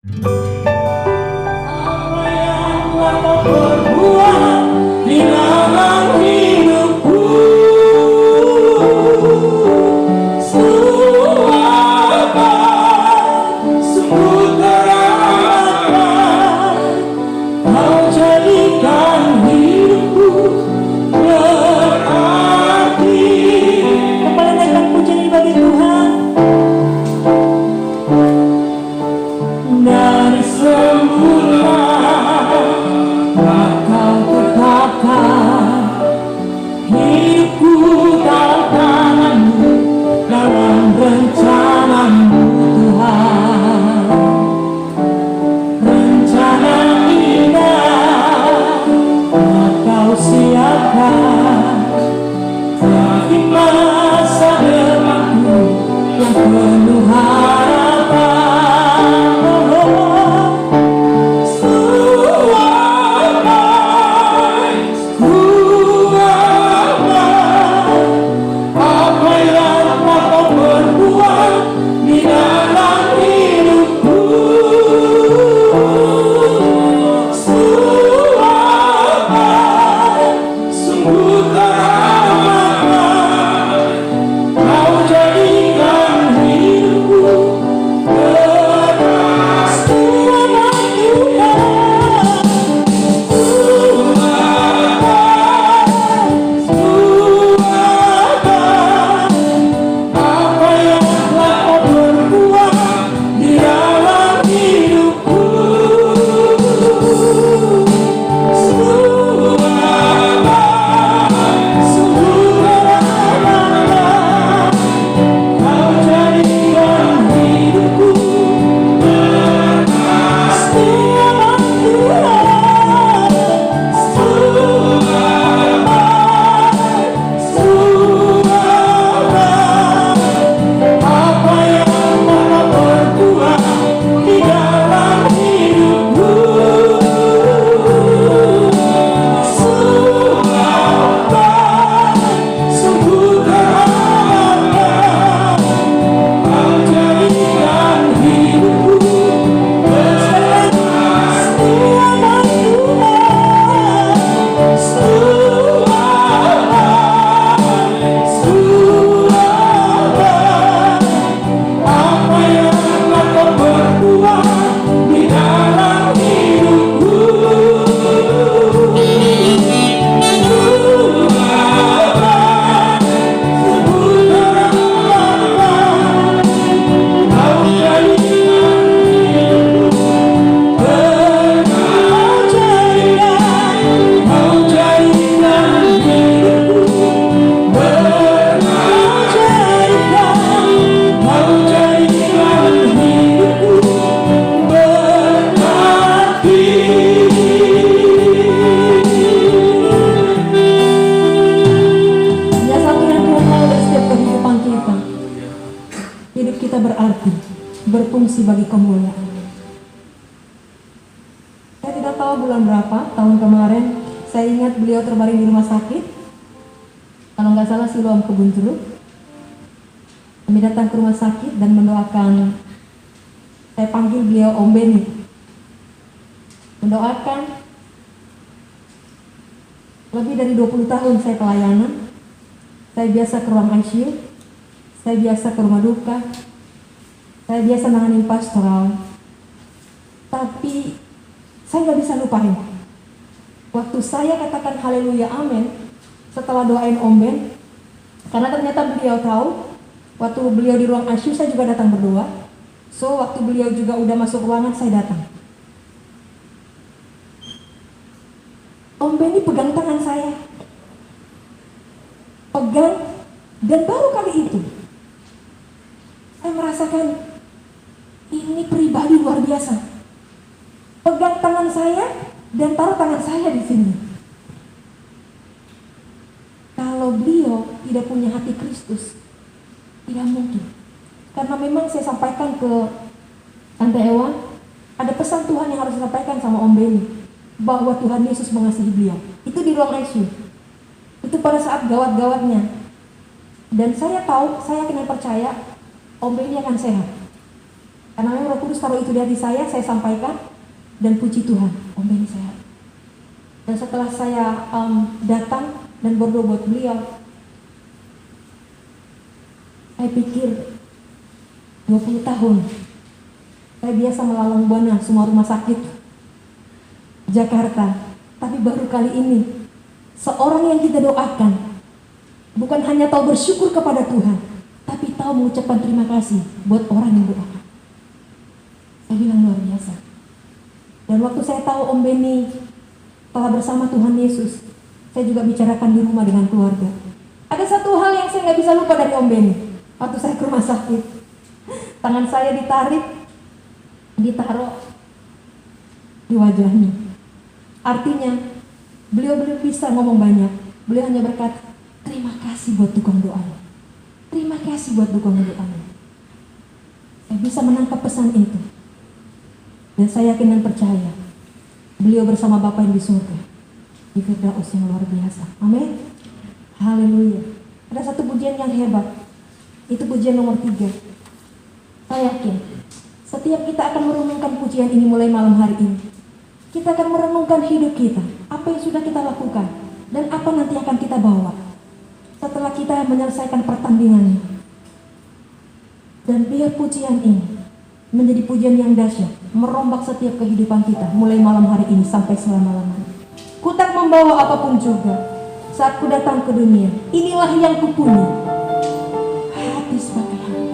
Apa yang telah kau perbuat di dalam hidupku, sungguh terasa kau jadikan hidupku berarti. Kembali naikkan pujian bagi Tuhan. Dari semula kau tetapkan hidupku dalam tangan-Mu, dalam rencana-Mu Tuhan. Rencana indah Kau siapkan bagi masa depanku yang penuh harapan. Berfungsi bagi kemuliaan. Saya tidak tahu bulan berapa, tahun kemarin saya ingat beliau terbaring di rumah sakit, kalau nggak salah Siloam Kebun Jeruk. Kami datang ke rumah sakit dan mendoakan. Saya panggil beliau Om Beni, mendoakan. Lebih dari 20 tahun saya pelayanan. Saya biasa ke ruang ICU, saya biasa ke rumah duka, saya biasa nanganin pastoral, tapi saya nggak bisa lupain. Waktu saya katakan haleluya amin, setelah doain Om Ben, karena ternyata beliau tahu, waktu beliau di ruang ICU saya juga datang berdoa. So waktu beliau juga udah masuk ruangan saya datang. Om Ben ini pegang tangan saya, pegang, dan baru kali itu saya merasakan ini pribadi luar biasa. Pegang tangan saya dan taruh tangan saya di sini. Kalau beliau tidak punya hati Kristus, tidak mungkin. Karena memang saya sampaikan ke Tante Ewa, ada pesan Tuhan yang harus disampaikan sama Om Beni, bahwa Tuhan Yesus mengasihi beliau. Itu di ruang ICU. Itu pada saat gawat-gawatnya. Dan saya tahu, saya yakin dan percaya Om Beni akan sehat. Karena memang Roh Kudus taruh itu di hati saya sampaikan dan puji Tuhan, Om Benny sehat. Dan setelah saya datang dan berdoa buat beliau, saya pikir 20 tahun saya biasa melalang buana semua rumah sakit Jakarta, tapi baru kali ini seorang yang kita doakan bukan hanya tahu bersyukur kepada Tuhan, tapi tahu mengucapkan terima kasih buat orang yang doakan. Saya bilang luar biasa. Dan waktu saya tahu Om Benny telah bersama Tuhan Yesus, saya juga bicarakan di rumah dengan keluarga. Ada satu hal yang saya nggak bisa lupa dari Om Benny. Waktu saya ke rumah sakit, tangan saya ditaruh di wajahnya. Artinya, beliau belum bisa ngomong banyak. Beliau hanya berkata, terima kasih buat dukung doanya. Terima kasih buat dukung doanya. Saya bisa menangkap pesan itu. Dan saya yakin dan percaya, beliau bersama Bapa yang di surga, di Firdaus yang luar biasa. Amin. Haleluya. Ada satu pujian yang hebat. Itu pujian nomor 3. Saya yakin setiap kita akan merenungkan pujian ini mulai malam hari ini. Kita akan merenungkan hidup kita, apa yang sudah kita lakukan, dan apa nanti akan kita bawa setelah kita menyelesaikan pertandingannya. Dan biar pujian ini menjadi pujian yang dahsyat, merombak setiap kehidupan kita mulai malam hari ini sampai selama-lamanya. Ku tak membawa apapun juga saat ku datang ke dunia. Inilah yang kupunya, hati sebagai hamba.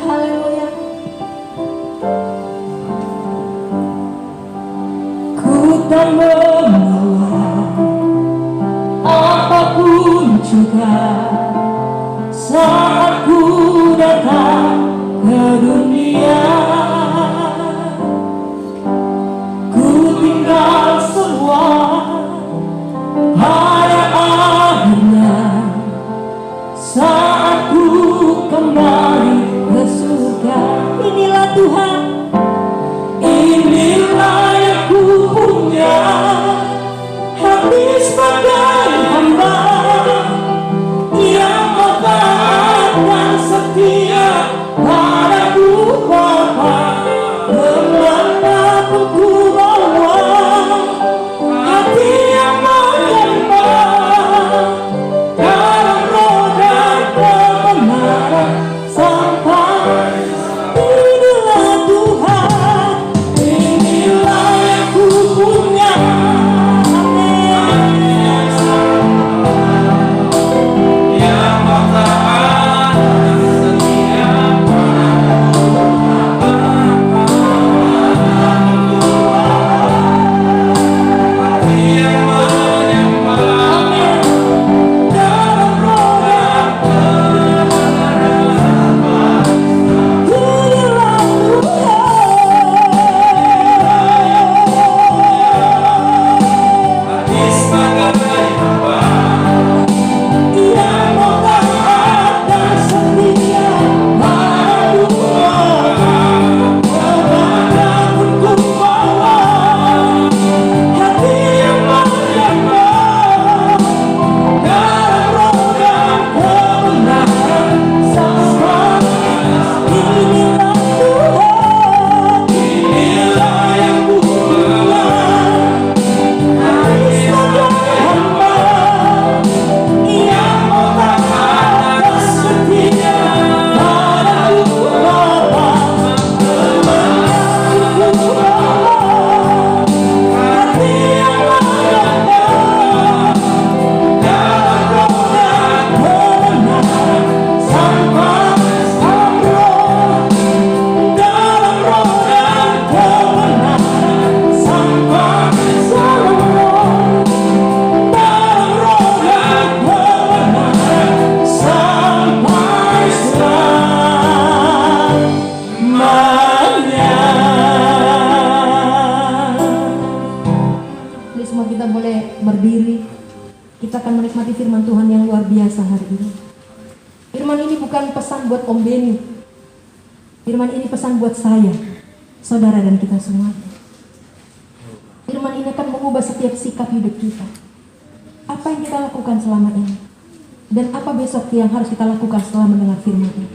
Haleluya. Ku tak membawa apapun juga saat ku datang ke dunia. Ku tinggal semua pada akhirnya saat ku kembali ke surga. Inilah Tuhan, inilah yang ku punya, hati sebagai hamba yang taat dan setia padaku Bapa. Kemanapun ku bawa, hati yang menyembah dalam roh dan kebenaran sampai. Inilah Tuhan, inilah yang ku punya. Kita akan menikmati firman Tuhan yang luar biasa hari ini. Firman ini bukan pesan buat Om Benny. Firman ini pesan buat saya, saudara dan kita semua. Firman ini akan mengubah setiap sikap hidup kita. Apa yang kita lakukan selama ini, dan apa besok yang harus kita lakukan setelah mendengar firman ini.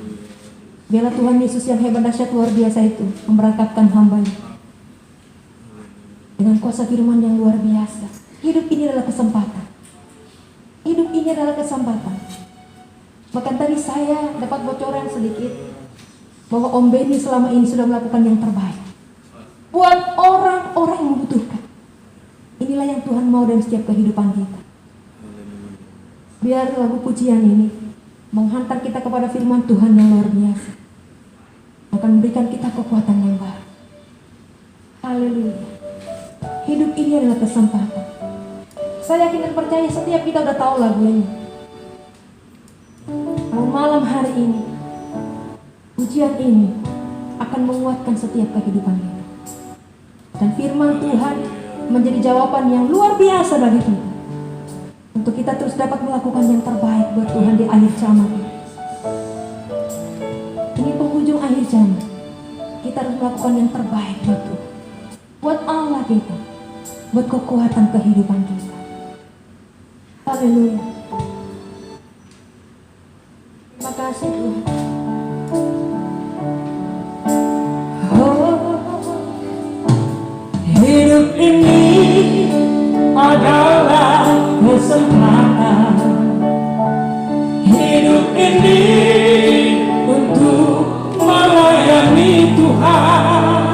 Biarlah Tuhan Yesus yang hebat dahsyat luar biasa itu memberangkatkan hamba-Nya dengan kuasa firman yang luar biasa. Hidup ini adalah kesempatan. Hidup ini adalah kesempatan. Bahkan tadi saya dapat bocoran sedikit bahwa Om Benny selama ini sudah melakukan yang terbaik buat orang-orang yang membutuhkan. Inilah yang Tuhan mau dalam setiap kehidupan kita. Biar lagu pujian ini menghantar kita kepada firman Tuhan yang luar biasa, akan memberikan kita kekuatan yang baru. Haleluya. Hidup ini adalah kesempatan. Saya yakin dan percaya setiap kita udah tahu lagu ini. Malam hari ini, pujian ini akan menguatkan setiap kehidupan kita. Dan firman Tuhan menjadi jawaban yang luar biasa bagi kita, untuk kita terus dapat melakukan yang terbaik buat Tuhan di akhir zaman ini. Ini penghujung akhir zaman. Kita harus melakukan yang terbaik buat Tuhan, buat Allah kita, buat kekuatan kehidupan kita. Haleluya. Terima kasih Tuhan. Hidup ini adalah kesempatan. Hidup ini untuk melayani Tuhan.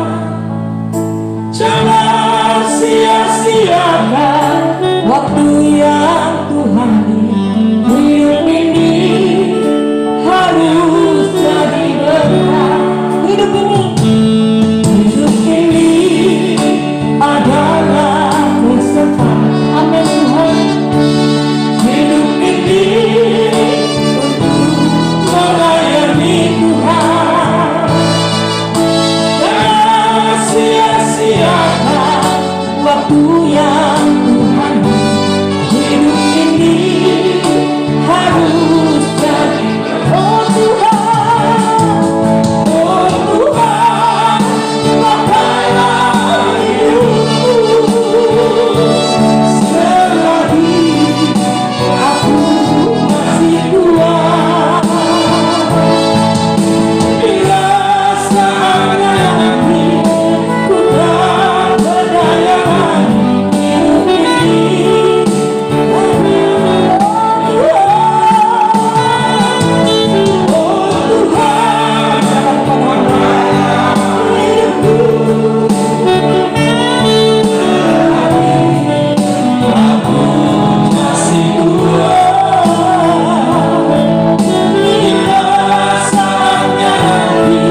Jangan sia-siakan waktu yang Tuhan beri. Hidup ini harus jadi berkah. Hidup ini adalah kesempatan. amin Tuhan. Hidup ini untuk melayani Tuhan. Jangan sia-siakan waktu yang Tuhan beri. Hidup ini harus jadi oh Tuhan, oh Tuhan, pakailah selagi aku masih kuat. Bila saatnya nanti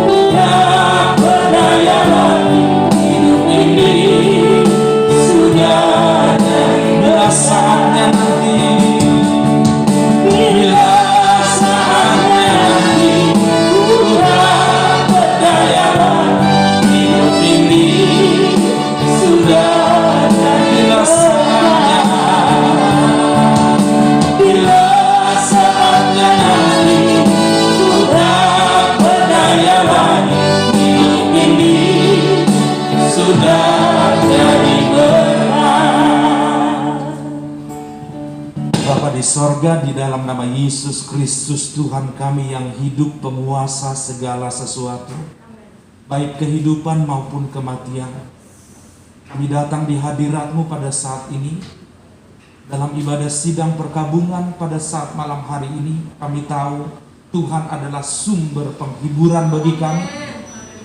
ku tak berdaya lagi, hidup ini sorga, di dalam nama Yesus Kristus Tuhan kami yang hidup, penguasa segala sesuatu, baik kehidupan maupun kematian. Kami datang di hadirat-Mu pada saat ini, dalam ibadah sidang perkabungan pada saat malam hari ini. Kami tahu Tuhan adalah sumber penghiburan bagi kami.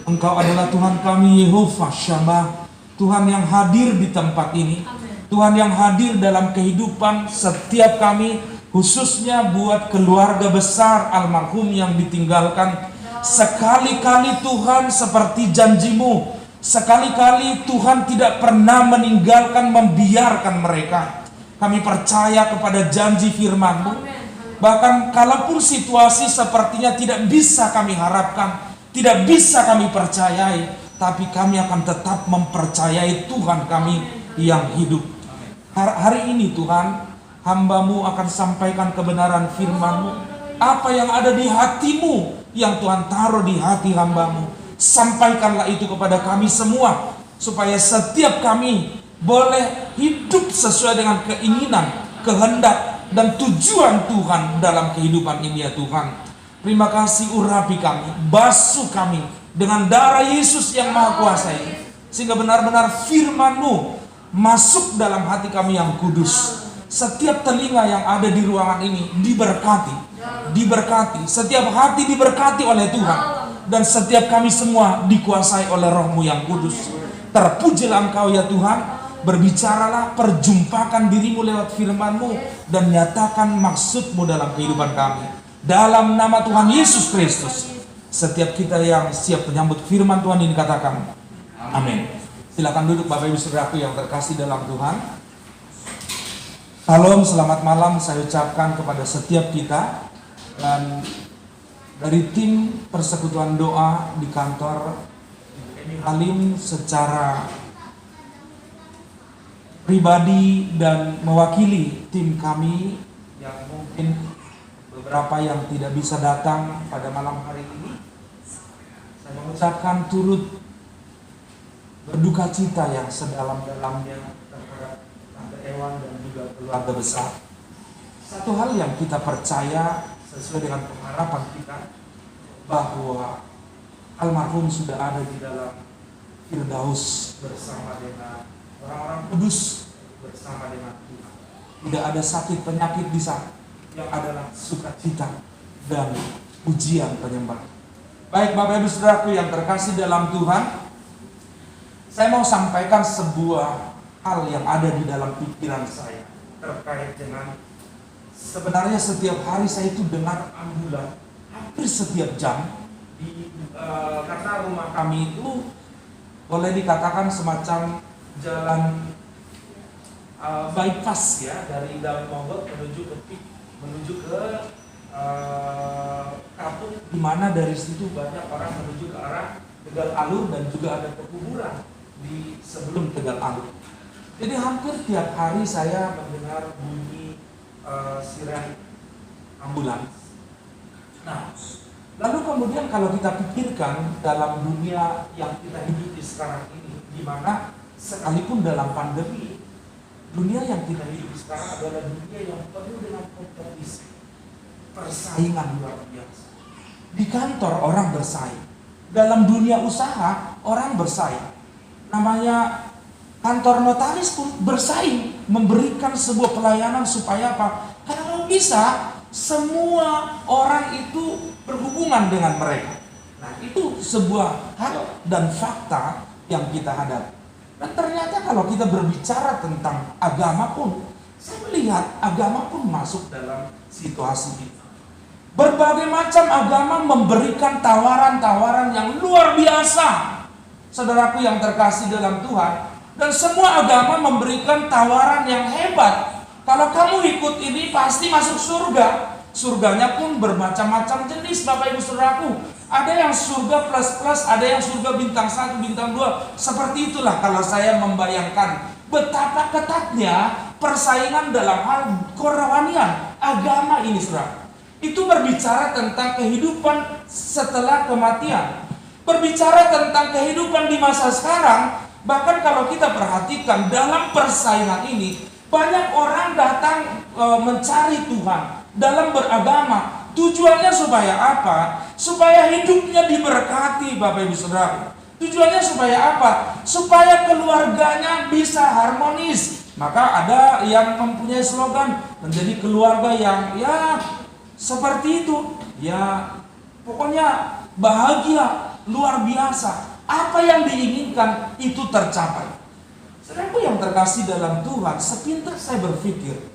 Engkau adalah Tuhan kami, Yehova Shammah, Tuhan yang hadir di tempat ini, Tuhan yang hadir dalam kehidupan setiap kami, khususnya buat keluarga besar almarhum yang ditinggalkan. Sekali-kali Tuhan seperti janji-Mu, sekali-kali Tuhan tidak pernah meninggalkan, membiarkan mereka. Kami percaya kepada janji firman-Mu. Bahkan kalaupun situasi sepertinya tidak bisa kami harapkan, tidak bisa kami percayai, tapi kami akan tetap mempercayai Tuhan kami yang hidup. Hari ini Tuhan, hamba-Mu akan sampaikan kebenaran firman-Mu. Apa yang ada di hati-Mu, yang Tuhan taruh di hati hamba-Mu, sampaikanlah itu kepada kami semua, supaya setiap kami boleh hidup sesuai dengan keinginan, kehendak, dan tujuan Tuhan dalam kehidupan ini ya Tuhan. Terima kasih, urapi kami, basuh kami dengan darah Yesus yang Maha Kuasa ini, sehingga benar-benar firman-Mu masuk dalam hati kami yang kudus. Setiap telinga yang ada di ruangan ini diberkati, setiap hati diberkati oleh Tuhan, dan setiap kami semua dikuasai oleh Roh-Mu yang kudus. Terpujilah Engkau ya Tuhan, berbicaralah, perjumpakan diri-Mu lewat firman-Mu, dan nyatakan maksud-Mu dalam kehidupan kami. Dalam nama Tuhan Yesus Kristus, setiap kita yang siap menyambut firman Tuhan ini katakan amin. Silakan duduk Bapak Ibu Saudaraku yang terkasih dalam Tuhan. Salam, selamat malam saya ucapkan kepada setiap kita, dan dari tim persekutuan doa di kantor Halim secara pribadi dan mewakili tim kami yang mungkin beberapa yang tidak bisa datang pada malam hari ini, saya mengucapkan turut berduka cita yang sedalam-dalamnya terhadap Tante Ewan dan juga keluarga besar. Satu hal yang kita percaya sesuai dengan pengharapan kita, bahwa almarhum sudah ada di dalam Firdaus bersama dengan orang-orang kudus, bersama dengan Tuhan. Tidak ada sakit penyakit di sana, yang adalah sukacita dan pujian penyembahan. Baik Bapak Ibu Saudaraku yang terkasih dalam Tuhan, saya mau sampaikan sebuah hal yang ada di dalam pikiran saya terkait dengan, sebenarnya setiap hari saya itu dengar ambulan hampir setiap jam karena rumah kami itu boleh dikatakan semacam jalan bypass ya, dari Daun Mogot menuju ke Kapuk, di mana dari situ banyak orang menuju ke arah Tegal Alur, dan juga ada pekuburan di sebelum Tegal Alur. Jadi hampir tiap hari saya mendengar bunyi siren ambulans. Nah, lalu kemudian kalau kita pikirkan dalam dunia yang kita hidupi sekarang ini, di mana sekalipun dalam pandemi, dunia yang kita hidup sekarang adalah dunia yang penuh dengan kompetisi, persaingan luar biasa. Di kantor orang bersaing, dalam dunia usaha orang bersaing. Namanya kantor notaris pun bersaing, memberikan sebuah pelayanan supaya apa? Kalau bisa semua orang itu berhubungan dengan mereka. Nah, itu sebuah hal dan fakta yang kita hadapi. Dan ternyata kalau kita berbicara tentang agama pun, saya melihat agama pun masuk dalam situasi itu. Berbagai macam agama memberikan tawaran-tawaran yang luar biasa, saudaraku yang terkasih dalam Tuhan. Dan semua agama memberikan tawaran yang hebat. Kalau kamu ikut ini pasti masuk surga. Surganya pun bermacam-macam jenis Bapak Ibu Saudaraku. Ada yang surga plus, ada yang surga bintang 1, bintang 2. Seperti itulah kalau saya membayangkan betapa ketatnya persaingan dalam hal kerohanian agama ini, saudara. Itu berbicara tentang kehidupan setelah kematian, berbicara tentang kehidupan di masa sekarang. Bahkan kalau kita perhatikan dalam persaingan ini, banyak orang datang mencari Tuhan dalam beragama. Tujuannya supaya apa? Supaya hidupnya diberkati, Bapak Ibu Saudara. Tujuannya supaya apa? Supaya keluarganya bisa harmonis. Maka ada yang mempunyai slogan menjadi keluarga yang ya seperti itu. Ya pokoknya bahagia, luar biasa. Apa yang diinginkan itu tercapai. Saudaraku yang terkasih dalam Tuhan, sepintas saya berpikir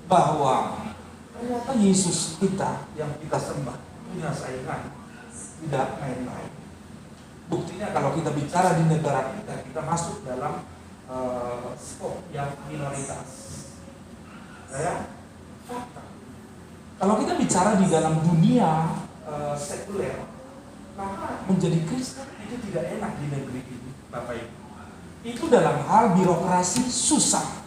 bahwa ternyata Yesus kita yang kita sembah punya saingan, tidak main-main. Buktinya kalau kita bicara di negara kita, kita masuk dalam skop yang minoritas. Ya, fakta. Kalau kita bicara di dalam dunia sekuler, maka menjadi Kristen itu tidak enak di negeri ini, Bapak Ibu. Itu dalam hal birokrasi susah.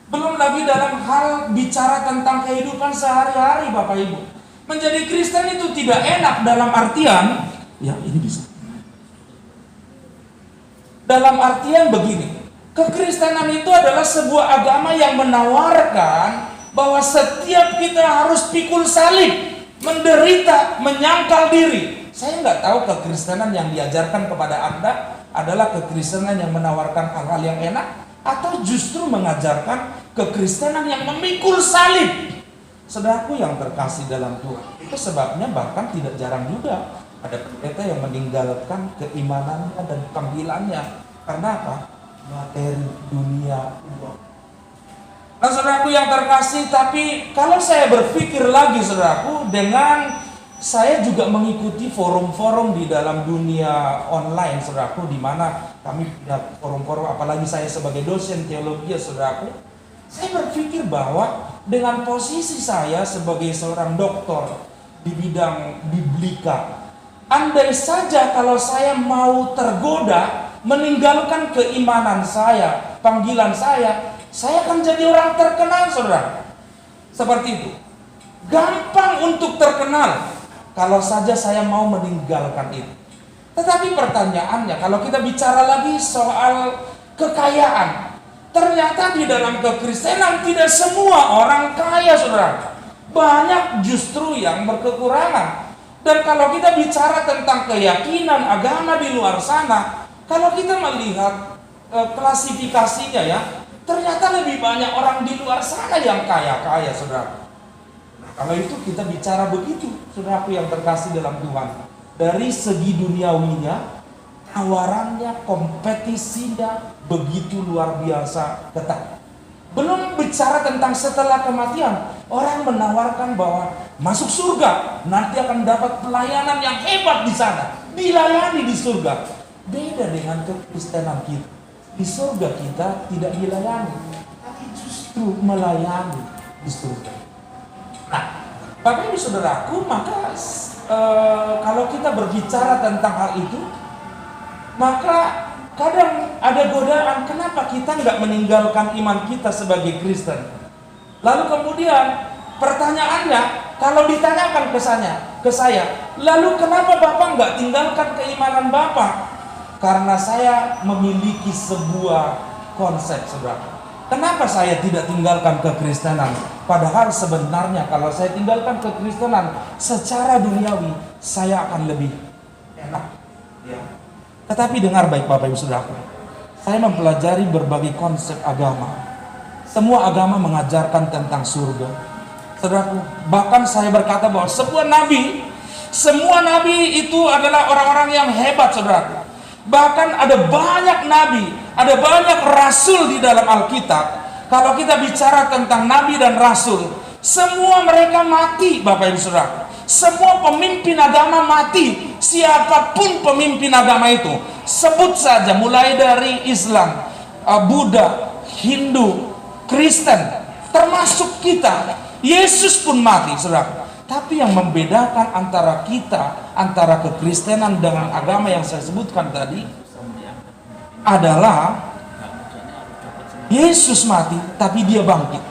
Belum lagi dalam hal bicara tentang kehidupan sehari-hari, Bapak Ibu. Menjadi Kristen itu tidak enak dalam artian, ya ini bisa. Dalam artian begini, kekristenan itu adalah sebuah agama yang menawarkan bahwa setiap kita harus pikul salib menderita, menyangkal diri. Saya nggak tahu kekristenan yang diajarkan kepada Anda adalah kekristenan yang menawarkan hal-hal yang enak, atau justru mengajarkan kekristenan yang memikul salib. Saudaraku yang terkasih dalam Tuhan, itu sebabnya bahkan tidak jarang juga ada pendeta yang meninggalkan keimanannya dan panggilannya. Karena apa? Materi dunia uang. Nah saudaraku yang terkasih, tapi kalau saya berpikir lagi saudaraku, dengan saya juga mengikuti forum-forum di dalam dunia online saudaraku, di mana kami punya forum-forum, apalagi saya sebagai dosen teologi ya saudaraku, saya berpikir bahwa dengan posisi saya sebagai seorang doktor di bidang biblika, andai saja kalau saya mau tergoda meninggalkan keimanan saya, panggilan saya akan jadi orang terkenal saudara. Seperti itu. Gampang untuk terkenal kalau saja saya mau meninggalkan itu. Tetapi pertanyaannya, kalau kita bicara lagi soal kekayaan, ternyata di dalam kekristenan tidak semua orang kaya saudara. Banyak justru yang berkekurangan. Dan kalau kita bicara tentang keyakinan agama di luar sana, kalau kita melihat klasifikasinya ya, ternyata lebih banyak orang di luar sana yang kaya-kaya saudara. Kalau itu kita bicara begitu, saudaraku yang terkasih dalam Tuhan. Dari segi duniawinya, tawarannya, kompetisinya begitu luar biasa ketat. Belum bicara tentang setelah kematian, orang menawarkan bahwa masuk surga, nanti akan dapat pelayanan yang hebat di sana, dilayani di surga. Beda dengan kekristenan kita. Di surga kita tidak dilayani, tapi justru melayani di surga. Nah, Bapak Ibu Saudaraku, maka kalau kita berbicara tentang hal itu, maka kadang ada godaan, kenapa kita nggak meninggalkan iman kita sebagai Kristen? Lalu kemudian pertanyaannya, kalau ditanyakan ke saya, lalu kenapa Bapak nggak tinggalkan keimanan Bapak? Karena saya memiliki sebuah konsep, saudara. Kenapa saya tidak tinggalkan kekristenan? Padahal sebenarnya kalau saya tinggalkan kekristenan secara duniawi, saya akan lebih enak. Ya. Tetapi dengar baik Bapak Ibu Saudaraku, saya mempelajari berbagai konsep agama. Semua agama mengajarkan tentang surga. Saudaraku, bahkan saya berkata bahwa semua nabi itu adalah orang-orang yang hebat, saudaraku. Bahkan ada banyak nabi, ada banyak rasul di dalam Alkitab. Kalau kita bicara tentang nabi dan rasul, semua mereka mati, Bapak Ibu Saudara. Semua pemimpin agama mati. Siapapun pemimpin agama itu, sebut saja mulai dari Islam, Buddha, Hindu, Kristen, termasuk kita. Yesus pun mati, Saudara. Tapi yang membedakan antara kita, antara kekristenan dengan agama yang saya sebutkan tadi adalah Yesus mati, tapi dia bangkit.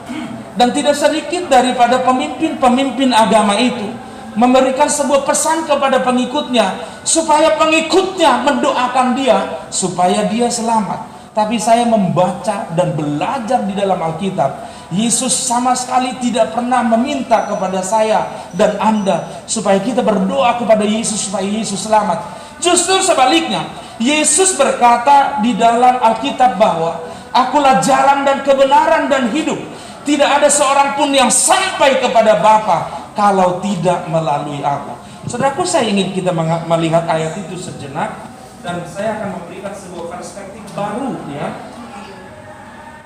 Dan tidak sedikit daripada pemimpin-pemimpin agama itu memberikan sebuah pesan kepada pengikutnya, supaya pengikutnya mendoakan dia, supaya dia selamat. Tapi saya membaca dan belajar di dalam Alkitab, Yesus sama sekali tidak pernah meminta kepada saya dan Anda supaya kita berdoa kepada Yesus supaya Yesus selamat. Justru sebaliknya, Yesus berkata di dalam Alkitab bahwa Akulah jalan dan kebenaran dan hidup. Tidak ada seorang pun yang sampai kepada Bapa kalau tidak melalui Aku. Saudaraku, saya ingin kita melihat ayat itu sejenak, dan saya akan memberikan sebuah perspektif baru ya.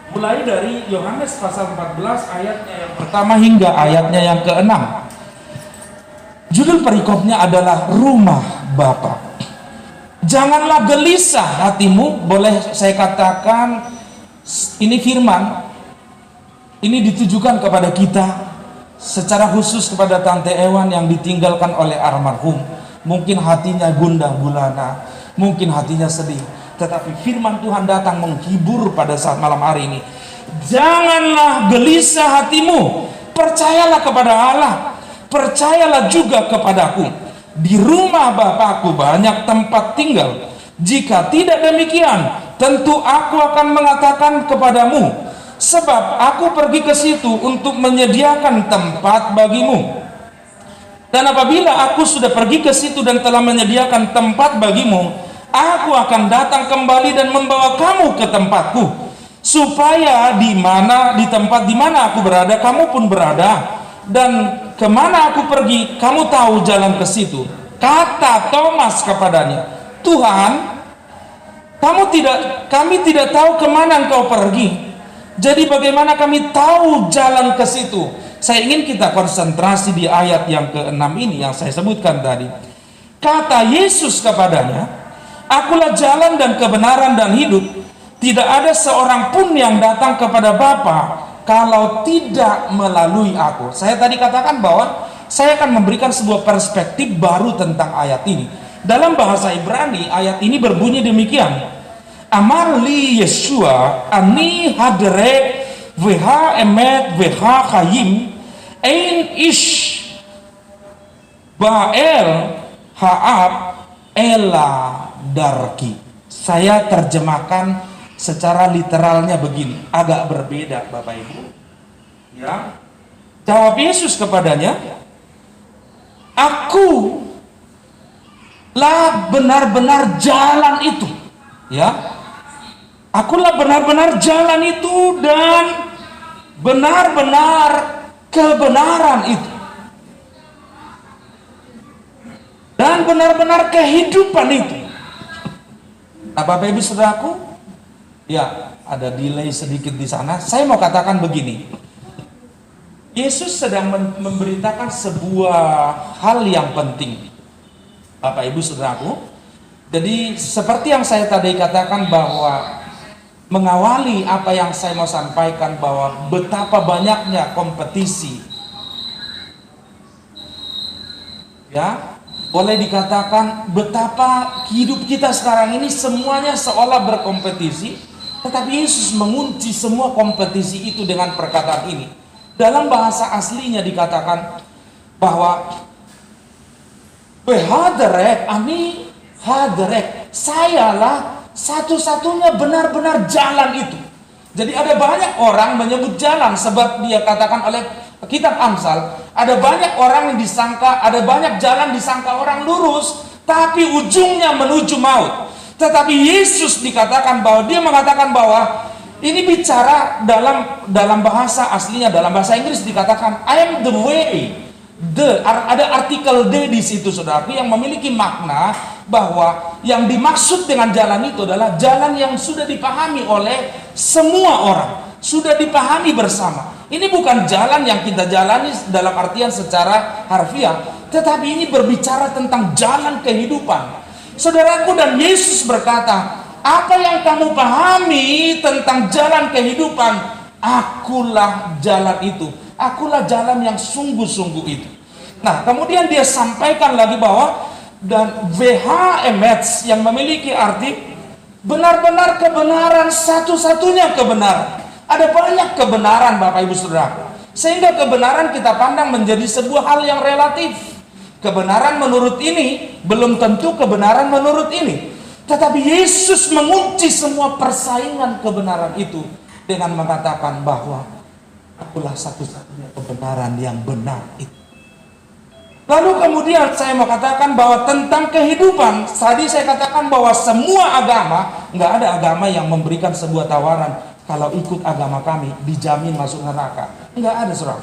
Mulai dari Yohanes pasal 14 ayatnya yang pertama hingga ayatnya yang ke-6. Judul perikopnya adalah Rumah Bapa. Janganlah gelisah hatimu, boleh saya katakan ini firman ini ditujukan kepada kita, secara khusus kepada Tante Ewan yang ditinggalkan oleh almarhum. Mungkin hatinya gundah gulana, mungkin hatinya sedih, tetapi firman Tuhan datang menghibur pada saat malam hari ini. Janganlah gelisah hatimu, percayalah kepada Allah, percayalah juga kepadaku. Di rumah Bapakku banyak tempat tinggal. Jika tidak demikian, tentu aku akan mengatakan kepadamu, sebab aku pergi ke situ untuk menyediakan tempat bagimu. Dan apabila aku sudah pergi ke situ dan telah menyediakan tempat bagimu, aku akan datang kembali dan membawa kamu ke tempatku, supaya di tempat di mana aku berada, kamu pun berada, dan kemana aku pergi, kamu tahu jalan ke situ. Kata Thomas kepadanya, Tuhan, kami tidak tahu kemana engkau pergi. Jadi bagaimana kami tahu jalan ke situ? Saya ingin kita konsentrasi di ayat yang ke-6 ini yang saya sebutkan tadi. Kata Yesus kepadanya, akulah jalan dan kebenaran dan hidup. Tidak ada seorang pun yang datang kepada Bapa kalau tidak melalui aku. Saya tadi katakan bahwa saya akan memberikan sebuah perspektif baru tentang ayat ini. Dalam bahasa Ibrani, ayat ini berbunyi demikian. Amar li Yeshua ani hadre Veha emet veha chayim ein ish ba'el ha'ab ela darki. Saya terjemahkan secara literalnya begini, agak berbeda Bapak Ibu. Ya. Jawab Yesus kepadanya, aku lah benar-benar jalan itu. Ya. Akulah benar-benar jalan itu dan benar-benar kebenaran itu dan benar-benar kehidupan itu. Nah, Bapak Ibu Saudaraku, ya ada delay sedikit di sana. Saya mau katakan begini, Yesus sedang memberitakan sebuah hal yang penting, Bapak Ibu Saudaraku. Jadi seperti yang saya tadi katakan bahwa mengawali apa yang saya mau sampaikan, bahwa betapa banyaknya kompetisi, ya boleh dikatakan betapa hidup kita sekarang ini semuanya seolah berkompetisi, tetapi Yesus mengunci semua kompetisi itu dengan perkataan ini. Dalam bahasa aslinya dikatakan bahwa Behaderek ani haderek, sayalah satu-satunya benar-benar jalan itu. Jadi ada banyak orang menyebut jalan, sebab dia katakan oleh kitab Amsal, ada banyak orang yang disangka, ada banyak jalan disangka orang lurus, tapi ujungnya menuju maut. Tetapi Yesus dikatakan bahwa dia mengatakan bahwa ini bicara dalam bahasa aslinya, dalam bahasa Inggris dikatakan I am the way. Ada artikel D di situ saudaraku yang memiliki makna bahwa yang dimaksud dengan jalan itu adalah jalan yang sudah dipahami oleh semua orang, sudah dipahami bersama. Ini bukan jalan yang kita jalani dalam artian secara harfiah, tetapi ini berbicara tentang jalan kehidupan. Saudaraku, dan Yesus berkata, apa yang kamu pahami tentang jalan kehidupan, akulah jalan itu. Akulah jalan yang sungguh-sungguh itu. Nah, kemudian dia sampaikan lagi bahwa dan VHMS yang memiliki arti benar-benar kebenaran, satu-satunya kebenaran. Ada banyak kebenaran Bapak Ibu Saudara, sehingga kebenaran kita pandang menjadi sebuah hal yang relatif. Kebenaran menurut ini belum tentu kebenaran menurut ini. Tetapi Yesus mengunci semua persaingan kebenaran itu dengan mengatakan bahwa akulah satu-satunya kebenaran yang benar itu. Lalu kemudian saya mau katakan bahwa tentang kehidupan, tadi saya katakan bahwa semua agama, nggak ada agama yang memberikan sebuah tawaran, kalau ikut agama kami dijamin masuk neraka. Nggak ada, saudara.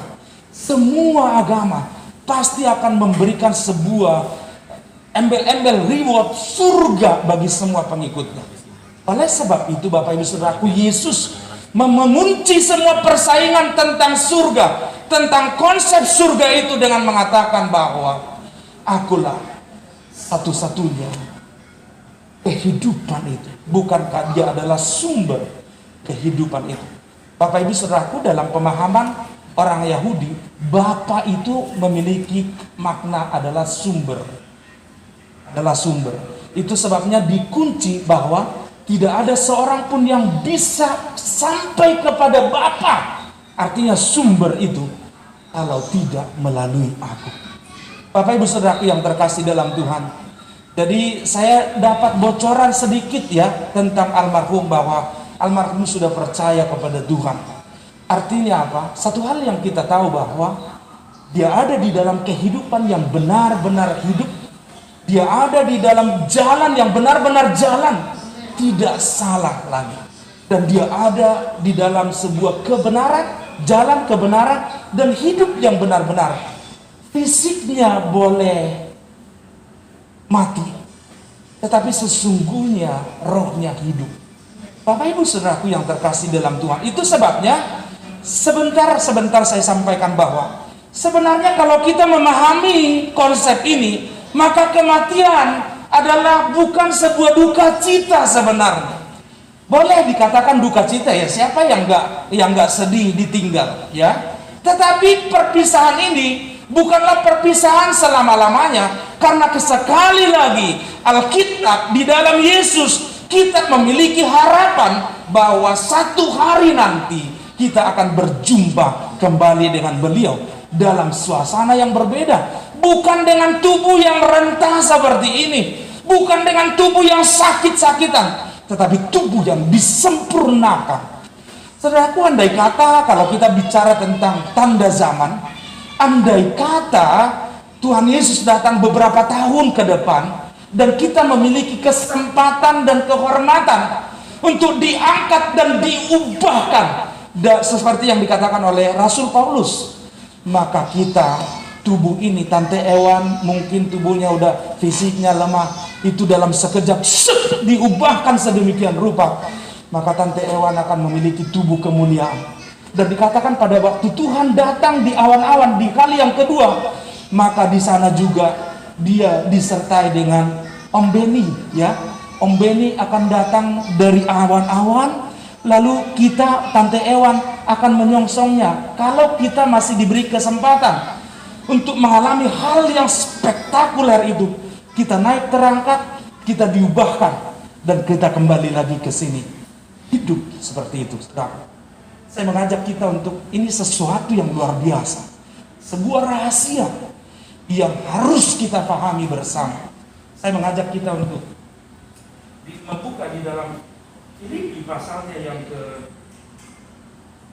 Semua agama pasti akan memberikan sebuah embel-embel reward surga bagi semua pengikutnya. Oleh sebab itu Bapak Ibu Saudaraku, Yesus mengunci semua persaingan tentang surga, tentang konsep surga itu dengan mengatakan bahwa akulah satu-satunya kehidupan itu. Bukankah dia adalah sumber kehidupan itu? Bapak Ibu Saudaraku, dalam pemahaman orang Yahudi, Bapa itu memiliki makna adalah sumber. Adalah sumber. Itu sebabnya dikunci bahwa tidak ada seorang pun yang bisa sampai kepada Bapa, artinya sumber itu, kalau tidak melalui aku. Bapak Ibu Saudaraku yang terkasih dalam Tuhan, jadi saya dapat bocoran sedikit ya tentang almarhum, bahwa almarhum sudah percaya kepada Tuhan. Artinya apa? Satu hal yang kita tahu bahwa dia ada di dalam kehidupan yang benar-benar hidup, dia ada di dalam jalan yang benar-benar jalan, tidak salah lagi, dan dia ada di dalam sebuah kebenaran, jalan kebenaran, dan hidup yang benar-benar. Fisiknya boleh mati, tetapi sesungguhnya rohnya hidup. Bapak Ibu Saudaraku yang terkasih dalam Tuhan, itu sebabnya sebentar saya sampaikan bahwa sebenarnya kalau kita memahami konsep ini, maka kematian adalah bukan sebuah duka cita sebenarnya. Boleh dikatakan duka cita ya, siapa yang nggak sedih ditinggal ya. Tetapi perpisahan ini bukanlah perpisahan selama-lamanya, karena sekali lagi Alkitab di dalam Yesus kita memiliki harapan bahwa satu hari nanti kita akan berjumpa kembali dengan beliau dalam suasana yang berbeda, bukan dengan tubuh yang rentah seperti ini, bukan dengan tubuh yang sakit-sakitan, tetapi tubuh yang disempurnakan. Saudaraku, andai kata kalau kita bicara tentang tanda zaman, andai kata Tuhan Yesus datang beberapa tahun ke depan dan kita memiliki kesempatan dan kehormatan untuk diangkat dan diubahkan seperti yang dikatakan oleh Rasul Paulus, maka kita, tubuh ini, Tante Ewan mungkin tubuhnya udah fisiknya lemah, itu dalam sekejap diubahkan sedemikian rupa, maka Tante Ewan akan memiliki tubuh kemuliaan. Dan dikatakan pada waktu Tuhan datang di awan-awan di kali yang kedua, maka di sana juga dia disertai dengan Om Beni ya. Om Beni akan datang dari awan-awan, lalu kita, Tante Ewan, akan menyongsongnya. Kalau kita masih diberi kesempatan untuk mengalami hal yang spektakuler itu, kita naik terangkat, kita diubahkan, dan kita kembali lagi ke sini. Hidup seperti itu. Saya mengajak kita untuk, ini sesuatu yang luar biasa, sebuah rahasia yang harus kita pahami bersama. Saya mengajak kita untuk membuka di dalam Filipi pasalnya yang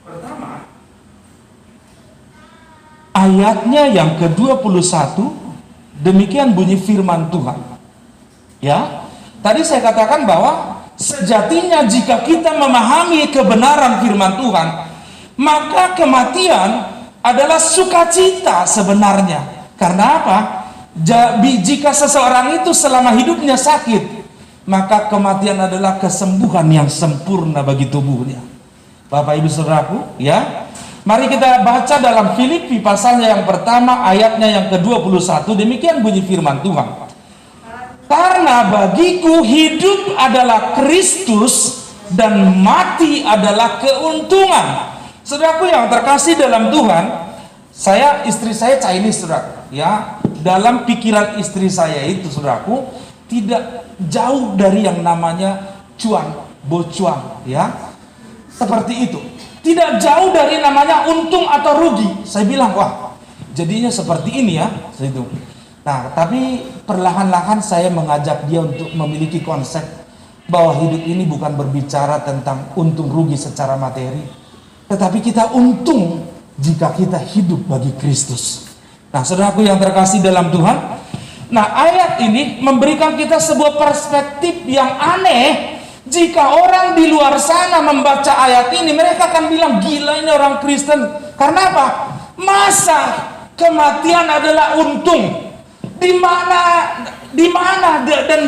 pertama, ayatnya yang ke-21, demikian bunyi firman Tuhan. Ya, tadi saya katakan bahwa sejatinya jika kita memahami kebenaran firman Tuhan, maka kematian adalah sukacita sebenarnya. Karena apa? Jika seseorang itu selama hidupnya sakit, maka kematian adalah kesembuhan yang sempurna bagi tubuhnya. Bapak Ibu Saudaraku, ya. Mari kita baca dalam Filipi pasalnya yang pertama, ayatnya yang ke-21, demikian bunyi firman Tuhan. Karena bagiku hidup adalah Kristus dan mati adalah keuntungan. Saudaraku yang terkasih dalam Tuhan, istri saya Chinese, saudara. Ya, dalam pikiran istri saya itu, saudaraku, tidak jauh dari yang namanya bocuan, ya. Seperti itu. Tidak jauh dari namanya untung atau rugi. Saya bilang, wah, jadinya seperti ini ya, itu. Nah, tapi perlahan-lahan saya mengajak dia untuk memiliki konsep bahwa hidup ini bukan berbicara tentang untung rugi secara materi, tetapi kita untung jika kita hidup bagi Kristus. Nah, saudaraku yang terkasih dalam Tuhan, nah ayat ini memberikan kita sebuah perspektif yang aneh. Jika orang di luar sana membaca ayat ini, mereka akan bilang, gila ini orang Kristen. Karena apa? Masa kematian adalah untung? Di mana dan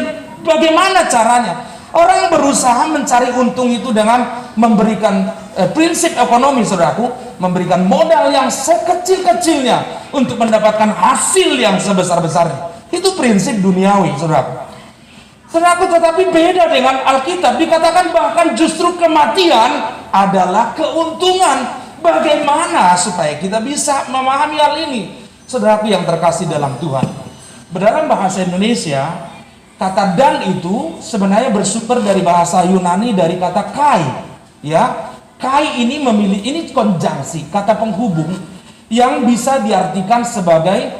bagaimana caranya? Orang berusaha mencari untung itu dengan memberikan prinsip ekonomi, saudaraku, memberikan modal yang sekecil-kecilnya untuk mendapatkan hasil yang sebesar-besarnya. Itu prinsip duniawi, saudaraku. Saudaraku, tetapi beda dengan Alkitab. Dikatakan bahkan justru kematian adalah keuntungan. Bagaimana supaya kita bisa memahami hal ini? Saudaraku yang terkasih dalam Tuhan, dalam bahasa Indonesia, kata dan itu sebenarnya bersumber dari bahasa Yunani, dari kata kai. Ya, kai ini ini konjungsi, kata penghubung yang bisa diartikan sebagai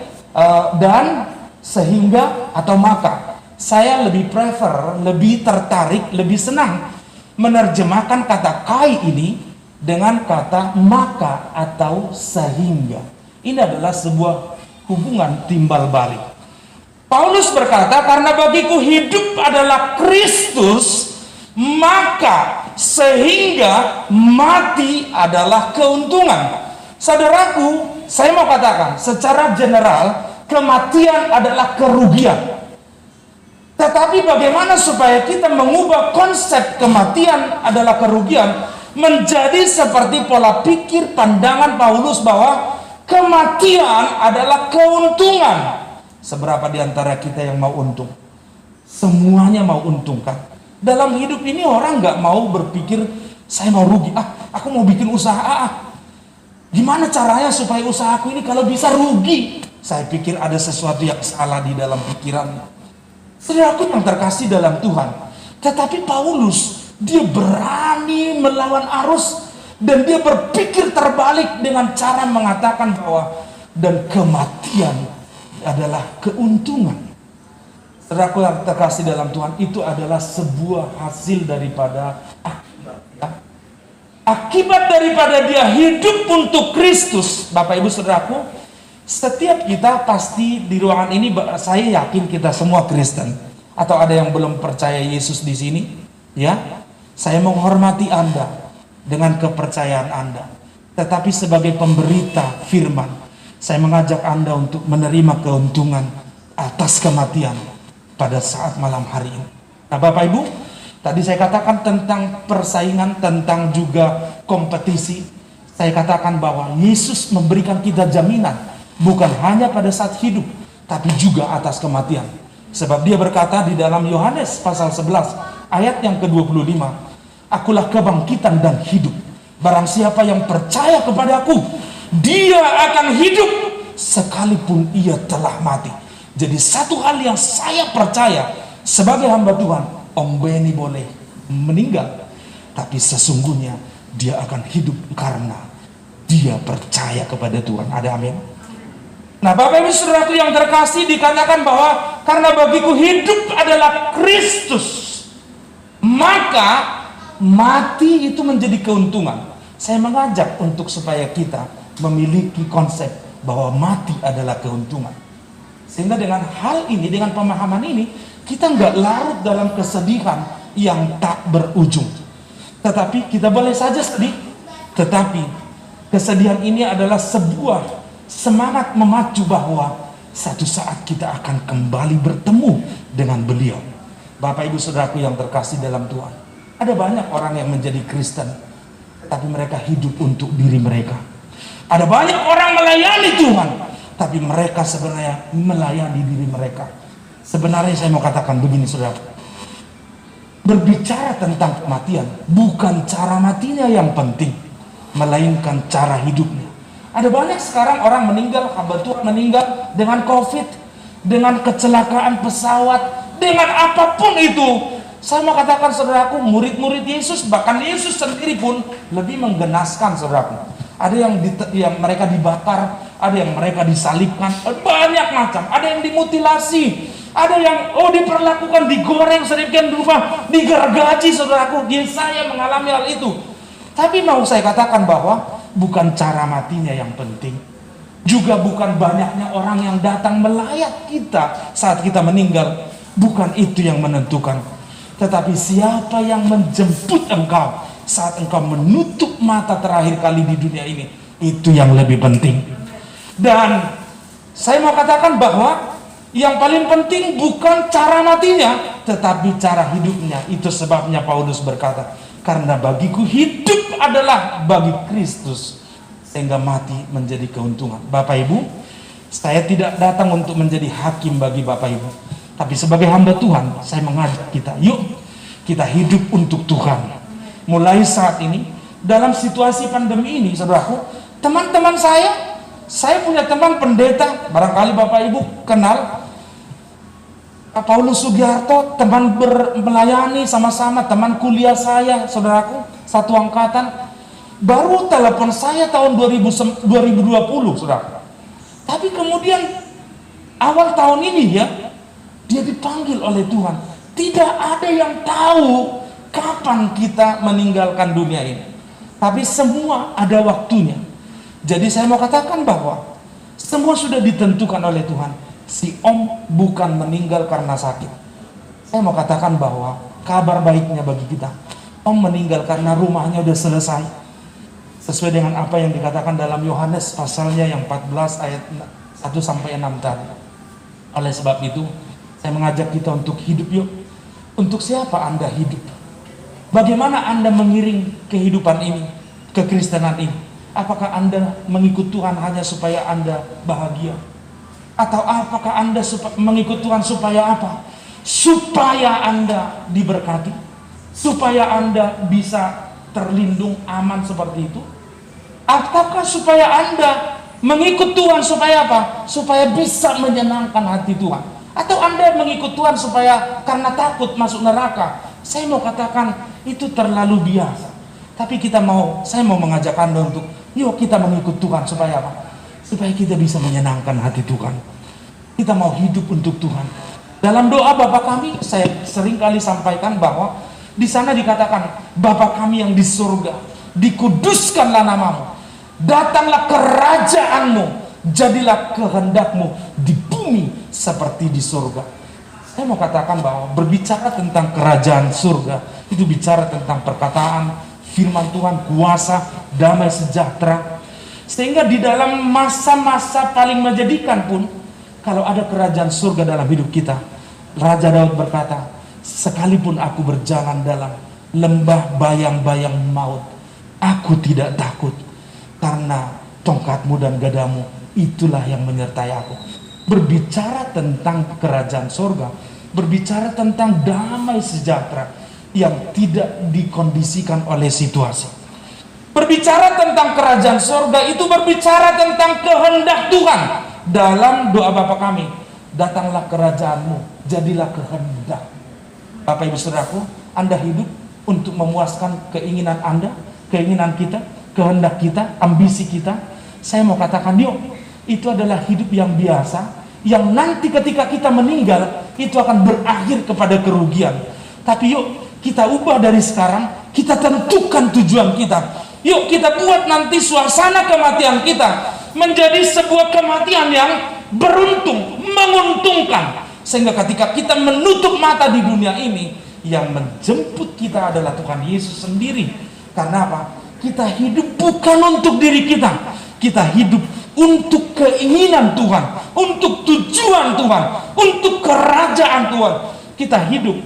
dan, sehingga, atau maka. Saya lebih lebih tertarik, lebih senang menerjemahkan kata kai ini dengan kata maka atau sehingga. Ini adalah sebuah hubungan timbal balik. Paulus berkata, karena bagiku hidup adalah Kristus, maka sehingga mati adalah keuntungan. Saudaraku, saya mau katakan secara general, kematian adalah kerugian. Tetapi bagaimana supaya kita mengubah konsep kematian adalah kerugian menjadi seperti pola pikir pandangan Paulus bahwa kematian adalah keuntungan. Seberapa di antara kita yang mau untung? Semuanya mau untung kan? Dalam hidup ini orang nggak mau berpikir saya mau rugi. Aku mau bikin usaha. Gimana caranya supaya usahaku ini kalau bisa rugi? Saya pikir ada sesuatu yang salah di dalam pikirannya. Saudaraku yang terkasih dalam Tuhan. Tetapi Paulus, dia berani melawan arus dan dia berpikir terbalik dengan cara mengatakan bahwa dan kematian adalah keuntungan. Saudaraku yang terkasih dalam Tuhan, itu adalah sebuah hasil daripada akibat. Ya. Akibat daripada dia hidup untuk Kristus. Bapak Ibu Saudaraku, setiap kita pasti di ruangan ini, saya yakin kita semua Kristen. Atau ada yang belum percaya Yesus di sini? Ya, saya menghormati Anda dengan kepercayaan Anda. Tetapi sebagai pemberita firman, saya mengajak Anda untuk menerima keuntungan atas kematian pada saat malam hari ini. Nah Bapak Ibu, tadi saya katakan tentang persaingan, tentang juga kompetisi. Saya katakan bahwa Yesus memberikan kita jaminan, bukan hanya pada saat hidup, tapi juga atas kematian. Sebab dia berkata di dalam Yohanes pasal 11 ayat yang ke-25, akulah kebangkitan dan hidup. Barang siapa yang percaya kepadaku, dia akan hidup sekalipun ia telah mati. Jadi satu hal yang saya percaya sebagai hamba Tuhan, Om Beni boleh meninggal, tapi sesungguhnya dia akan hidup karena dia percaya kepada Tuhan. Ada amin? Nah Bapak Ibu Saudaraku yang terkasih, dikatakan bahwa karena bagiku hidup adalah Kristus, maka mati itu menjadi keuntungan. Saya mengajak untuk supaya kita memiliki konsep bahwa mati adalah keuntungan. Sehingga dengan hal ini, dengan pemahaman ini, kita nggak larut dalam kesedihan yang tak berujung. Tetapi kita boleh saja sedih, tetapi kesedihan ini adalah sebuah semangat memacu bahwa satu saat kita akan kembali bertemu dengan beliau. Bapak Ibu Saudaraku yang terkasih dalam Tuhan, ada banyak orang yang menjadi Kristen, tapi mereka hidup untuk diri mereka. Ada banyak orang melayani Tuhan, tapi mereka sebenarnya melayani diri mereka. Sebenarnya saya mau katakan begini saudara, berbicara tentang kematian, bukan cara matinya yang penting, melainkan cara hidupnya. Ada banyak sekarang orang meninggal, hamba Tuhan meninggal dengan COVID, dengan kecelakaan pesawat, dengan apapun itu. Saya mau katakan saudaraku, murid-murid Yesus, bahkan Yesus sendiri pun lebih menggenaskan saudaraku. Ada yang mereka dibakar, ada yang mereka disalibkan, banyak macam. Ada yang dimutilasi, ada yang diperlakukan, digoreng sedemikian rupa, digergaji saudaraku. Saya mengalami hal itu. Tapi mau saya katakan bahwa bukan cara matinya yang penting, juga bukan banyaknya orang yang datang melayat kita saat kita meninggal. Bukan itu yang menentukan, tetapi siapa yang menjemput engkau saat engkau menutup mata terakhir kali di dunia ini, itu yang lebih penting. Dan saya mau katakan bahwa yang paling penting bukan cara matinya, tetapi cara hidupnya. Itu sebabnya Paulus berkata, karena bagiku hidup adalah bagi Kristus, sehingga mati menjadi keuntungan. Bapak Ibu, saya tidak datang untuk menjadi hakim bagi Bapak Ibu, tapi sebagai hamba Tuhan, saya mengajak kita, yuk kita hidup untuk Tuhan. Mulai saat ini, dalam situasi pandemi ini, saudaraku, teman-teman saya punya teman pendeta, barangkali Bapak Ibu kenal, Paulus Sugiharto, teman melayani sama-sama, teman kuliah saya, saudaraku, satu angkatan. Baru telepon saya tahun 2020, saudara. Tapi kemudian awal tahun ini ya, dia dipanggil oleh Tuhan. Tidak ada yang tahu kapan kita meninggalkan dunia ini. Tapi semua ada waktunya. Jadi saya mau katakan bahwa Semua sudah ditentukan oleh Tuhan. Si Om bukan meninggal karena sakit. Saya mau katakan bahwa kabar baiknya bagi kita, Om meninggal karena rumahnya udah selesai. Sesuai dengan apa yang dikatakan dalam Yohanes pasalnya yang 14 ayat 1 sampai 6 tadi. Oleh sebab itu, saya mengajak kita untuk hidup yuk. Untuk siapa Anda hidup? Bagaimana Anda mengiring kehidupan ini, kekristenan ini? Apakah Anda mengikut Tuhan hanya supaya Anda bahagia? Atau apakah Anda mengikut Tuhan supaya apa? Supaya Anda diberkati? Supaya Anda bisa terlindung aman seperti itu? Ataukah supaya Anda mengikut Tuhan supaya apa? Supaya bisa menyenangkan hati Tuhan? Atau Anda mengikut Tuhan supaya karena takut masuk neraka? Saya mau katakan itu terlalu biasa. Tapi saya mau mengajak Anda untuk yuk kita mengikut Tuhan supaya apa? Supaya kita bisa menyenangkan hati Tuhan. Kita mau hidup untuk Tuhan. Dalam doa Bapa kami, saya sering kali sampaikan bahwa di sana dikatakan, Bapa kami yang di surga, dikuduskanlah namamu, datanglah kerajaanmu, jadilah kehendakmu di bumi seperti di surga. Saya mau katakan bahwa berbicara tentang kerajaan surga, itu bicara tentang perkataan, firman Tuhan, kuasa, damai sejahtera. Sehingga di dalam masa-masa paling menjadikan pun, kalau ada kerajaan surga dalam hidup kita, Raja Daud berkata, sekalipun aku berjalan dalam lembah bayang-bayang maut, aku tidak takut, karena tongkatmu dan gadamu itulah yang menyertai aku. Berbicara tentang kerajaan surga, berbicara tentang damai sejahtera yang tidak dikondisikan oleh situasi. Berbicara tentang kerajaan surga itu berbicara tentang kehendak Tuhan. Dalam doa Bapa kami, datanglah kerajaanmu, jadilah kehendak. Bapak Ibu Saudaraku, Anda hidup untuk memuaskan keinginan Anda, keinginan kita, kehendak kita, ambisi kita. Saya mau katakan yuk, itu adalah hidup yang biasa, yang nanti ketika kita meninggal itu akan berakhir kepada kerugian. Tapi yuk kita ubah dari sekarang, kita tentukan tujuan kita. Yuk kita buat nanti suasana kematian kita menjadi sebuah kematian yang beruntung, menguntungkan. Sehingga ketika kita menutup mata di dunia ini, yang menjemput kita adalah Tuhan Yesus sendiri. Karena apa? Kita hidup bukan untuk diri kita, kita hidup untuk keinginan Tuhan, untuk tujuan Tuhan, untuk kerajaan Tuhan. Kita hidup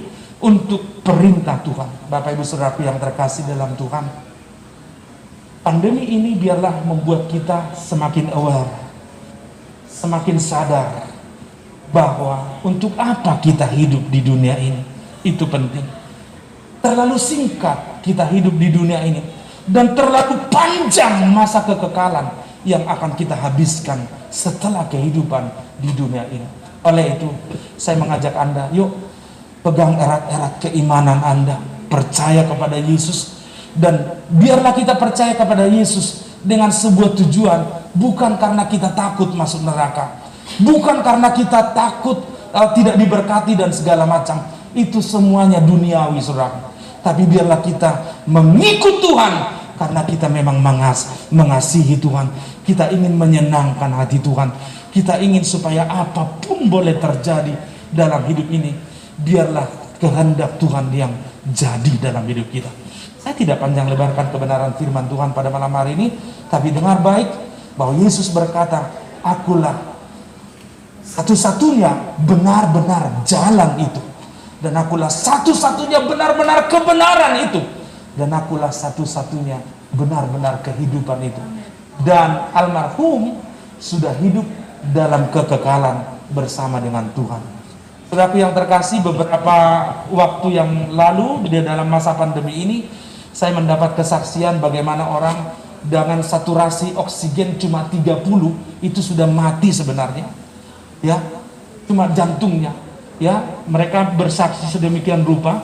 untuk perintah Tuhan. Bapak Ibu Saudaraku yang terkasih dalam Tuhan, pandemi ini biarlah membuat kita semakin aware, semakin sadar bahwa untuk apa kita hidup di dunia ini. Itu penting. Terlalu singkat kita hidup di dunia ini, dan terlalu panjang masa kekekalan yang akan kita habiskan setelah kehidupan di dunia ini. Oleh itu, saya mengajak Anda, yuk pegang erat-erat keimanan Anda, percaya kepada Yesus, dan biarlah kita percaya kepada Yesus dengan sebuah tujuan, bukan karena kita takut masuk neraka, bukan karena kita takut tidak diberkati dan segala macam. Itu semuanya duniawi, saudara. Tapi biarlah kita mengikut Tuhan karena kita memang mengasihi Tuhan. Kita ingin menyenangkan hati Tuhan. Kita ingin supaya apapun boleh terjadi dalam hidup ini, biarlah kehendak Tuhan yang jadi dalam hidup kita. Saya tidak panjang lebarkan kebenaran firman Tuhan pada malam hari ini, tapi dengar baik bahwa Yesus berkata, akulah satu-satunya benar-benar jalan itu, dan akulah satu-satunya benar-benar kebenaran itu, dan akulah satu-satunya benar-benar kehidupan itu. Dan almarhum sudah hidup dalam kekekalan bersama dengan Tuhan. Saudaraku yang terkasih, beberapa waktu yang lalu di dalam masa pandemi ini, saya mendapat kesaksian bagaimana orang dengan saturasi oksigen cuma 30 itu sudah mati sebenarnya, ya, cuma jantungnya, ya. Mereka bersaksi sedemikian rupa,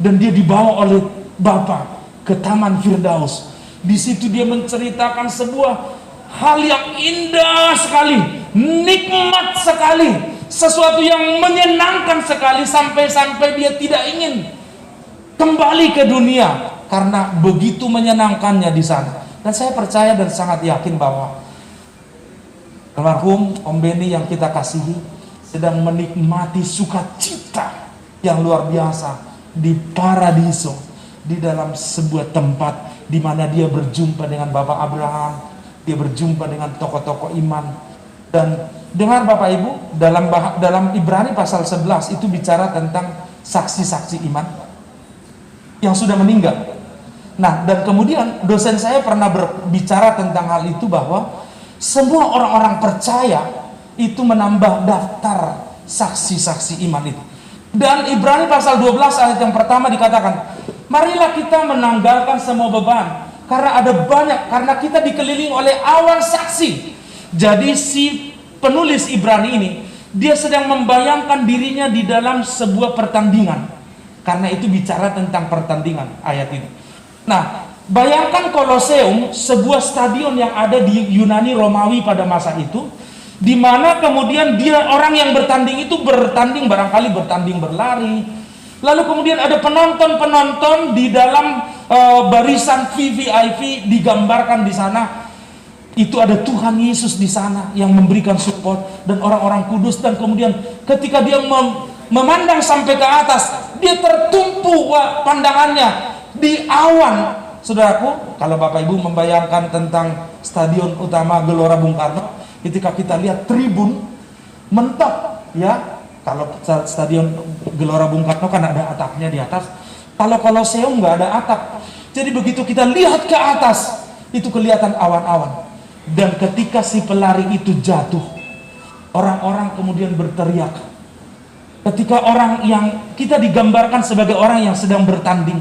dan dia dibawa oleh Bapa ke Taman Firdaus. Di situ dia menceritakan sebuah hal yang indah sekali, nikmat sekali, sesuatu yang menyenangkan sekali, sampai-sampai dia tidak ingin kembali ke dunia karena begitu menyenangkannya di sana. Dan saya percaya dan sangat yakin bahwa Almarhum Om Beni yang kita kasihi sedang menikmati sukacita yang luar biasa di paradiso, di dalam sebuah tempat di mana dia berjumpa dengan Bapak Abraham, dia berjumpa dengan tokoh-tokoh iman. Dan dengar Bapak Ibu, dalam Ibrani pasal 11 itu bicara tentang saksi-saksi iman yang sudah meninggal. Nah, dan kemudian dosen saya pernah berbicara tentang hal itu, bahwa semua orang-orang percaya itu menambah daftar saksi-saksi iman itu. Dan Ibrani pasal 12 ayat yang pertama dikatakan, marilah kita menanggalkan semua beban, karena ada banyak, karena kita dikelilingi oleh awan saksi. Jadi si penulis Ibrani ini, dia sedang membayangkan dirinya di dalam sebuah pertandingan. Karena itu bicara tentang pertandingan ayat ini. Nah, bayangkan Koloseum, sebuah stadion yang ada di Yunani Romawi pada masa itu, di mana kemudian dia, orang yang bertanding itu bertanding, barangkali bertanding berlari. Lalu kemudian ada penonton-penonton di dalam barisan VVIP digambarkan di sana. Itu ada Tuhan Yesus di sana yang memberikan support dan orang-orang kudus. Dan kemudian ketika dia memandang sampai ke atas, dia tertumpu pandangannya di awan. Saudaraku, kalau Bapak Ibu membayangkan tentang stadion utama Gelora Bung Karno, ketika kita lihat tribun mentok, ya, kalau stadion Gelora Bung Karno kan ada atapnya di atas. Kalau Koloseum nggak ada atap. Jadi begitu kita lihat ke atas, itu kelihatan awan-awan. Dan ketika si pelari itu jatuh, orang-orang kemudian berteriak. Ketika orang yang kita digambarkan sebagai orang yang sedang bertanding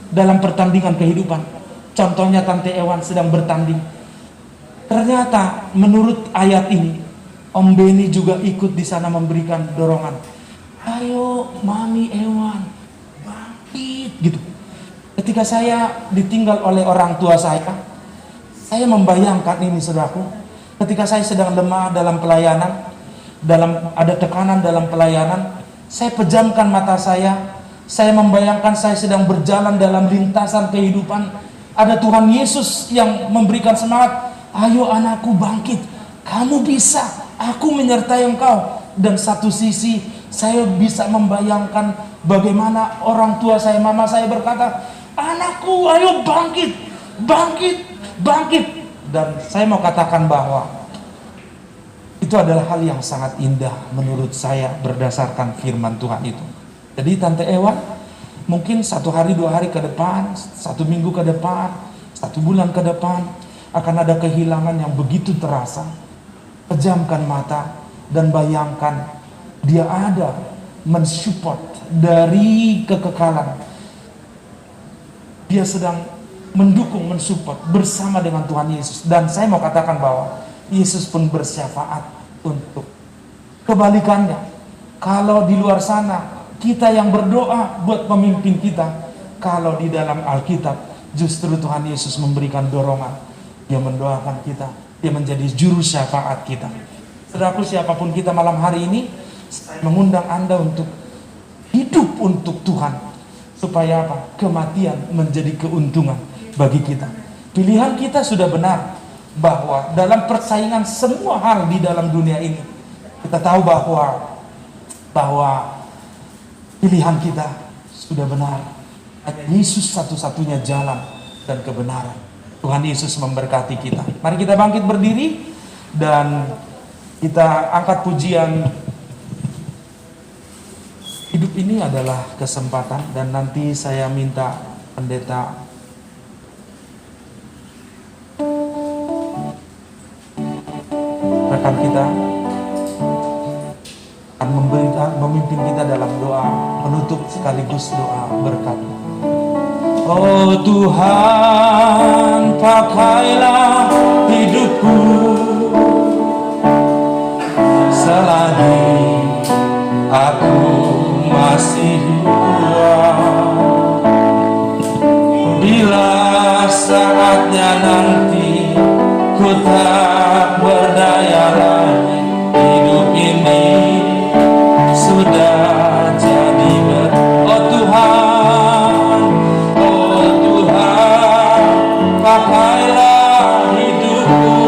dalam pertandingan kehidupan, contohnya Tante Ewan sedang bertanding, ternyata menurut ayat ini Om Beni juga ikut di sana memberikan dorongan. Ayo Mami Ewan, bangkit, gitu. Ketika saya ditinggal oleh orang tua saya membayangkan ini, saudaraku. Ketika saya sedang lemah dalam pelayanan, ada tekanan dalam pelayanan, saya pejamkan mata saya membayangkan saya sedang berjalan dalam lintasan kehidupan. Ada Tuhan Yesus yang memberikan semangat, ayo anakku bangkit, kamu bisa, aku menyertai engkau. Dan satu sisi saya bisa membayangkan bagaimana orang tua saya, mama saya berkata, anakku ayo bangkit, bangkit, bangkit. Dan saya mau katakan bahwa itu adalah hal yang sangat indah menurut saya berdasarkan firman Tuhan itu. Jadi Tante Ewa, mungkin 1 hari 2 hari ke depan, 1 minggu ke depan, 1 bulan ke depan, akan ada kehilangan yang begitu terasa. Pejamkan mata dan bayangkan dia ada mensupport dari kekekalan. Dia sedang mendukung, mensupport bersama dengan Tuhan Yesus. Dan saya mau katakan bahwa Yesus pun bersyafaat untuk kebalikannya. Kalau di luar sana kita yang berdoa buat pemimpin kita, kalau di dalam Alkitab justru Tuhan Yesus memberikan dorongan. Dia mendoakan kita, dia menjadi juru syafaat kita. Saudaraku, siapapun kita malam hari ini, saya mengundang Anda untuk hidup untuk Tuhan. Supaya apa? Kematian menjadi keuntungan bagi kita. Pilihan kita sudah benar, bahwa dalam persaingan semua hal di dalam dunia ini, kita tahu bahwa pilihan kita sudah benar. Hanya Yesus satu-satunya jalan dan kebenaran. Tuhan Yesus memberkati kita. Mari kita bangkit berdiri dan kita angkat pujian. Hidup ini adalah kesempatan, dan nanti saya minta pendeta rekan kita akan memimpin kita dalam doa menutup sekaligus doa berkat. Oh Tuhan, pakailah hidupku selagi aku masih hidup. Bila saatnya nanti ku tak berdaya lagi, hidup ini sudah jadi oh Tuhan, pakailah hidupku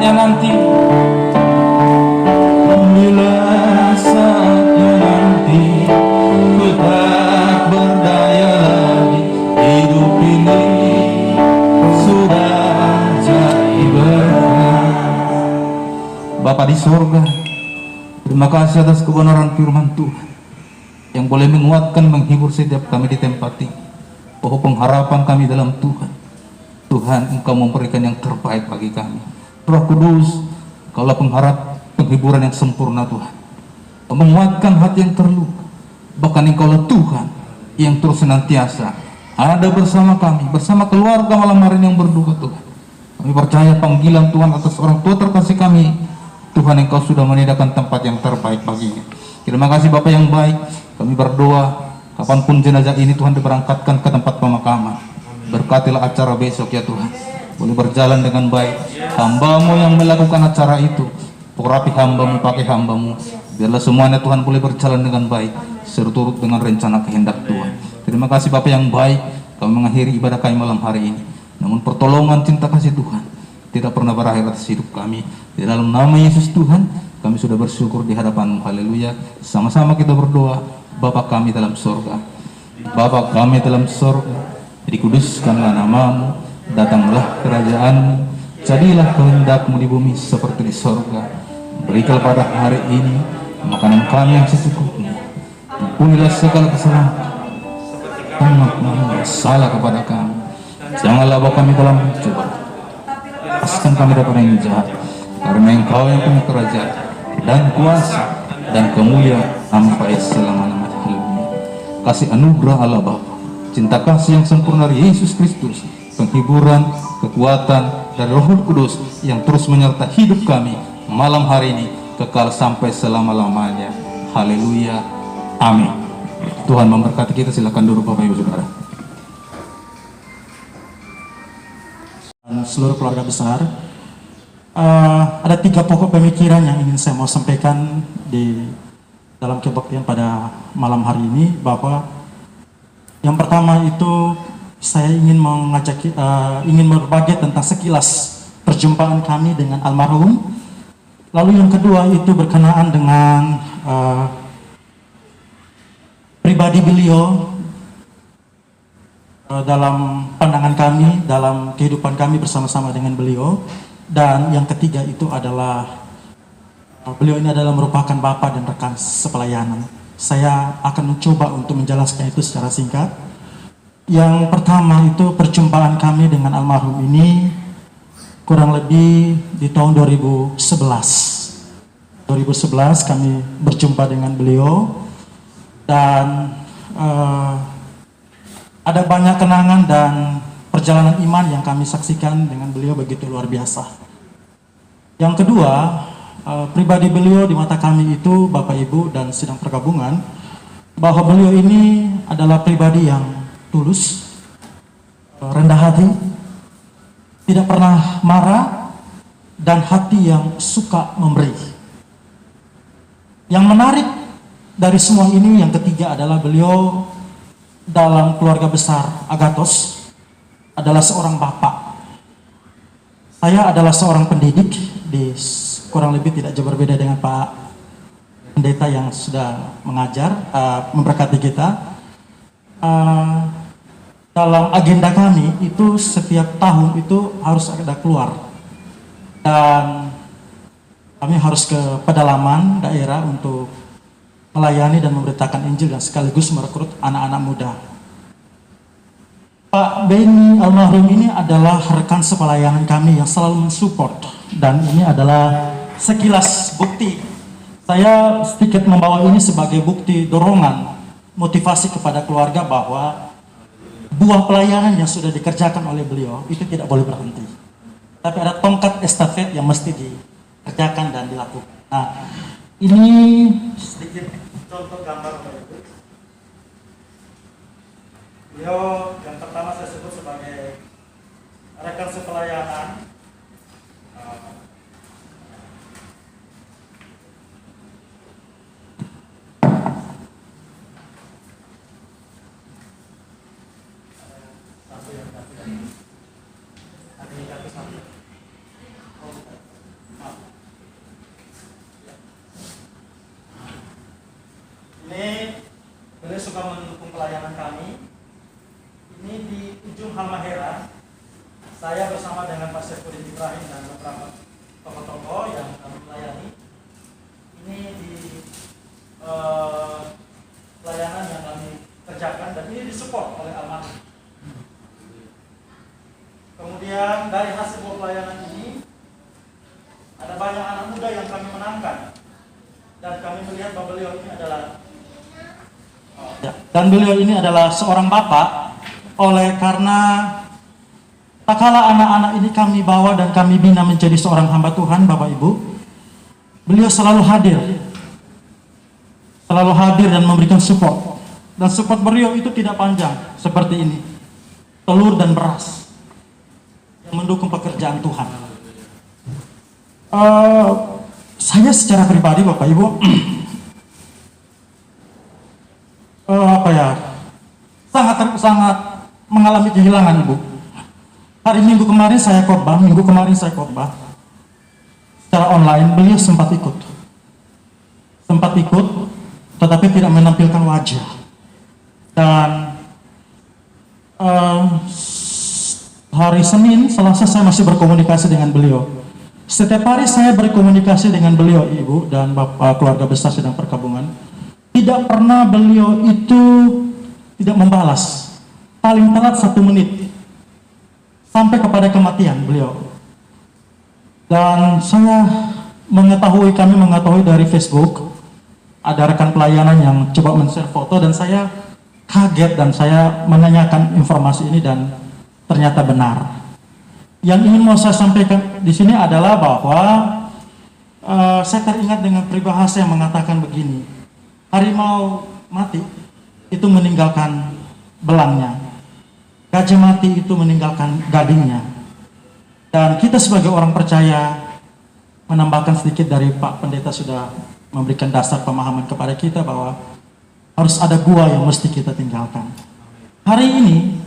saatnya nanti. Bila saatnya nanti ku tak berdaya lagi, hidup ini sudah jadi berkah. Bapa di sorga, terima kasih atas kebenaran firman Tuhan yang boleh menguatkan, menghibur setiap kami di tempat ini, bahwa pengharapan kami dalam Tuhan. Tuhan, Engkau memberikan yang terbaik bagi kami. Roh Kudus, Engkaulah pengharap penghiburan yang sempurna Tuhan, menguatkan hati yang terluka. Bahkan Engkaulah Tuhan yang terus senantiasa ada bersama kami, bersama keluarga malam hari ini yang berduka Tuhan. Kami percaya panggilan Tuhan atas orang tua terkasih kami, Tuhan, Engkau sudah menyediakan tempat yang terbaik baginya. Terima kasih Bapa yang baik. Kami berdoa kapanpun jenazah ini Tuhan diberangkatkan ke tempat pemakaman, berkatilah acara besok ya Tuhan, boleh berjalan dengan baik. Hamba-Mu yang melakukan acara itu, urapi hamba-Mu, pakai hamba-Mu, biarlah semuanya Tuhan boleh berjalan dengan baik, seturut dengan rencana kehendak Tuhan. Terima kasih Bapa yang baik. Kami mengakhiri ibadah kami malam hari ini, namun pertolongan cinta kasih Tuhan tidak pernah berakhir atas hidup kami. Di dalam nama Yesus Tuhan, kami sudah bersyukur di hadapan-Mu. Haleluya. Sama-sama kita berdoa. Bapa kami dalam sorga, Bapa kami dalam sorga, dikuduskanlah nama-Mu, datanglah kerajaan-Mu, jadilah kehendak-Mu di bumi seperti di sorga. Berikanlah pada hari ini makanan kami yang secukupnya. Ampunilah segala kesalahan kami, bersalah kepada kami. Janganlah bawa kami dalam pencobaan, lepaskan kami daripada yang jahat, karena Engkau yang punya kerajaan dan kuasa dan kemuliaan sampai selama-lamanya. Haleluya. Kasih anugerah Allah Bapa, cinta kasih yang sempurna dari Yesus Kristus, penghiburan, kekuatan dari Roh Kudus yang terus menyertai hidup kami malam hari ini kekal sampai selama-lamanya. Haleluya. Amin. Tuhan memberkati kita. Silakan duduk Bapak Ibu Saudara. Seluruh keluarga besar, ada 3 pokok pemikiran yang ingin saya mau sampaikan di dalam kebaktian pada malam hari ini. Bahwa yang pertama itu saya ingin ingin berbagi tentang sekilas perjumpaan kami dengan almarhum. Lalu yang kedua itu berkenaan dengan pribadi beliau dalam pandangan kami, dalam kehidupan kami bersama-sama dengan beliau. Dan yang ketiga itu adalah beliau ini adalah merupakan bapak dan rekan sepelayanan. Saya akan mencoba untuk menjelaskan itu secara singkat. Yang pertama itu perjumpaan kami dengan almarhum ini kurang lebih di tahun 2011 kami berjumpa dengan beliau. Dan ada banyak kenangan dan perjalanan iman yang kami saksikan dengan beliau begitu luar biasa. Yang kedua, pribadi beliau di mata kami itu, Bapak Ibu dan sidang pergabungan, bahwa beliau ini adalah pribadi yang tulus, rendah hati, tidak pernah marah, dan hati yang suka memberi. Yang menarik dari semua ini, yang ketiga adalah beliau dalam keluarga besar Agathos adalah seorang bapak. Saya adalah seorang pendidik, di kurang lebih tidak jauh berbeda dengan Pak Pendeta yang sudah mengajar, memberkati kita. Dalam agenda kami itu setiap tahun itu harus ada keluar, dan kami harus ke pedalaman daerah untuk melayani dan memberitakan Injil dan sekaligus merekrut anak-anak muda. Pak Benny almarhum ini adalah rekan sepelayanan kami yang selalu mensupport, dan ini adalah sekilas bukti. Saya sedikit membawa ini sebagai bukti dorongan, motivasi kepada keluarga bahwa buah pelayanan yang sudah dikerjakan oleh beliau itu tidak boleh berhenti. Tapi ada tongkat estafet yang mesti dikerjakan dan dilakukan. Nah, ini sedikit contoh gambar Bapak Ibu. Beliau yang pertama saya sebut sebagai rekan sepelayanan. Beliau suka mendukung pelayanan kami. Ini di ujung Halmahera, saya bersama dengan Pak Sefudin Ibrahim dan beberapa tokoh-tokoh yang kami melayani. Ini di pelayanan yang kami kerjakan dan ini disupport oleh almarhum. Kemudian dari hasil pelayanan ini ada banyak anak muda yang kami menangkan dan kami melihat bahwa beliau ini adalah seorang bapak. Oleh karena tak kala anak-anak ini kami bawa dan kami bina menjadi seorang hamba Tuhan, Bapak Ibu, beliau selalu hadir dan memberikan support. Dan support beliau itu tidak panjang seperti ini, telur dan beras yang mendukung pekerjaan Tuhan. Saya secara pribadi, Bapak Ibu, sangat mengalami kehilangan, Ibu. Hari minggu kemarin saya khotbah secara online. Beliau sempat ikut, tetapi tidak menampilkan wajah. Dan hari Senin, Selasa saya masih berkomunikasi dengan beliau. Setiap hari saya berkomunikasi dengan beliau, Ibu, dan Bapak keluarga besar sedang perkabungan. Tidak pernah beliau itu tidak membalas. Paling telat 1 menit sampai kepada kematian beliau. Dan kami mengetahui dari Facebook ada rekan pelayanan yang coba men-share foto, dan saya kaget dan saya menanyakan informasi ini dan ternyata benar. Yang ingin mau saya sampaikan di sini adalah bahwa saya teringat dengan peribahasa yang mengatakan begini: harimau mati itu meninggalkan belangnya, gajah mati itu meninggalkan gadingnya. Dan kita sebagai orang percaya, menambahkan sedikit dari Pak Pendeta sudah memberikan dasar pemahaman kepada kita bahwa harus ada gua yang mesti kita tinggalkan. Hari ini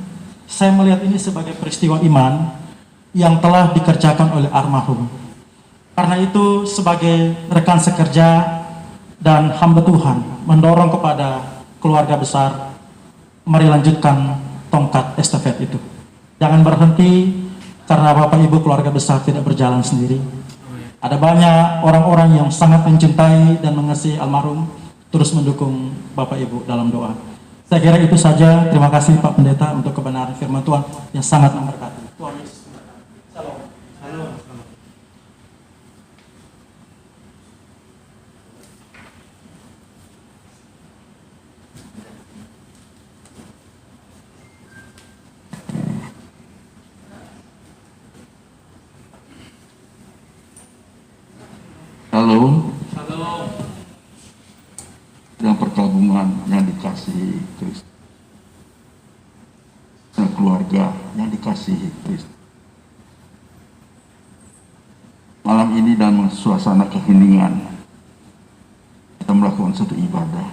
saya melihat ini sebagai peristiwa iman yang telah dikerjakan oleh almarhum. Karena itu sebagai rekan sekerja dan hamba Tuhan mendorong kepada keluarga besar, mari lanjutkan tongkat estafet itu. Jangan berhenti karena Bapak Ibu keluarga besar tidak berjalan sendiri. Ada banyak orang-orang yang sangat mencintai dan mengasihi almarhum, terus mendukung Bapak Ibu dalam doa. Saya kira itu saja. Terima kasih Pak Pendeta untuk kebenaran firman Tuhan yang sangat memberkati. Tuhan Yesus memberkati. Shalom. Shalom. Halo. Yang perkabungan yang dikasihi Kristus, dan keluarga yang dikasihi Kristus. Malam ini dalam suasana keheningan kita melakukan suatu ibadah,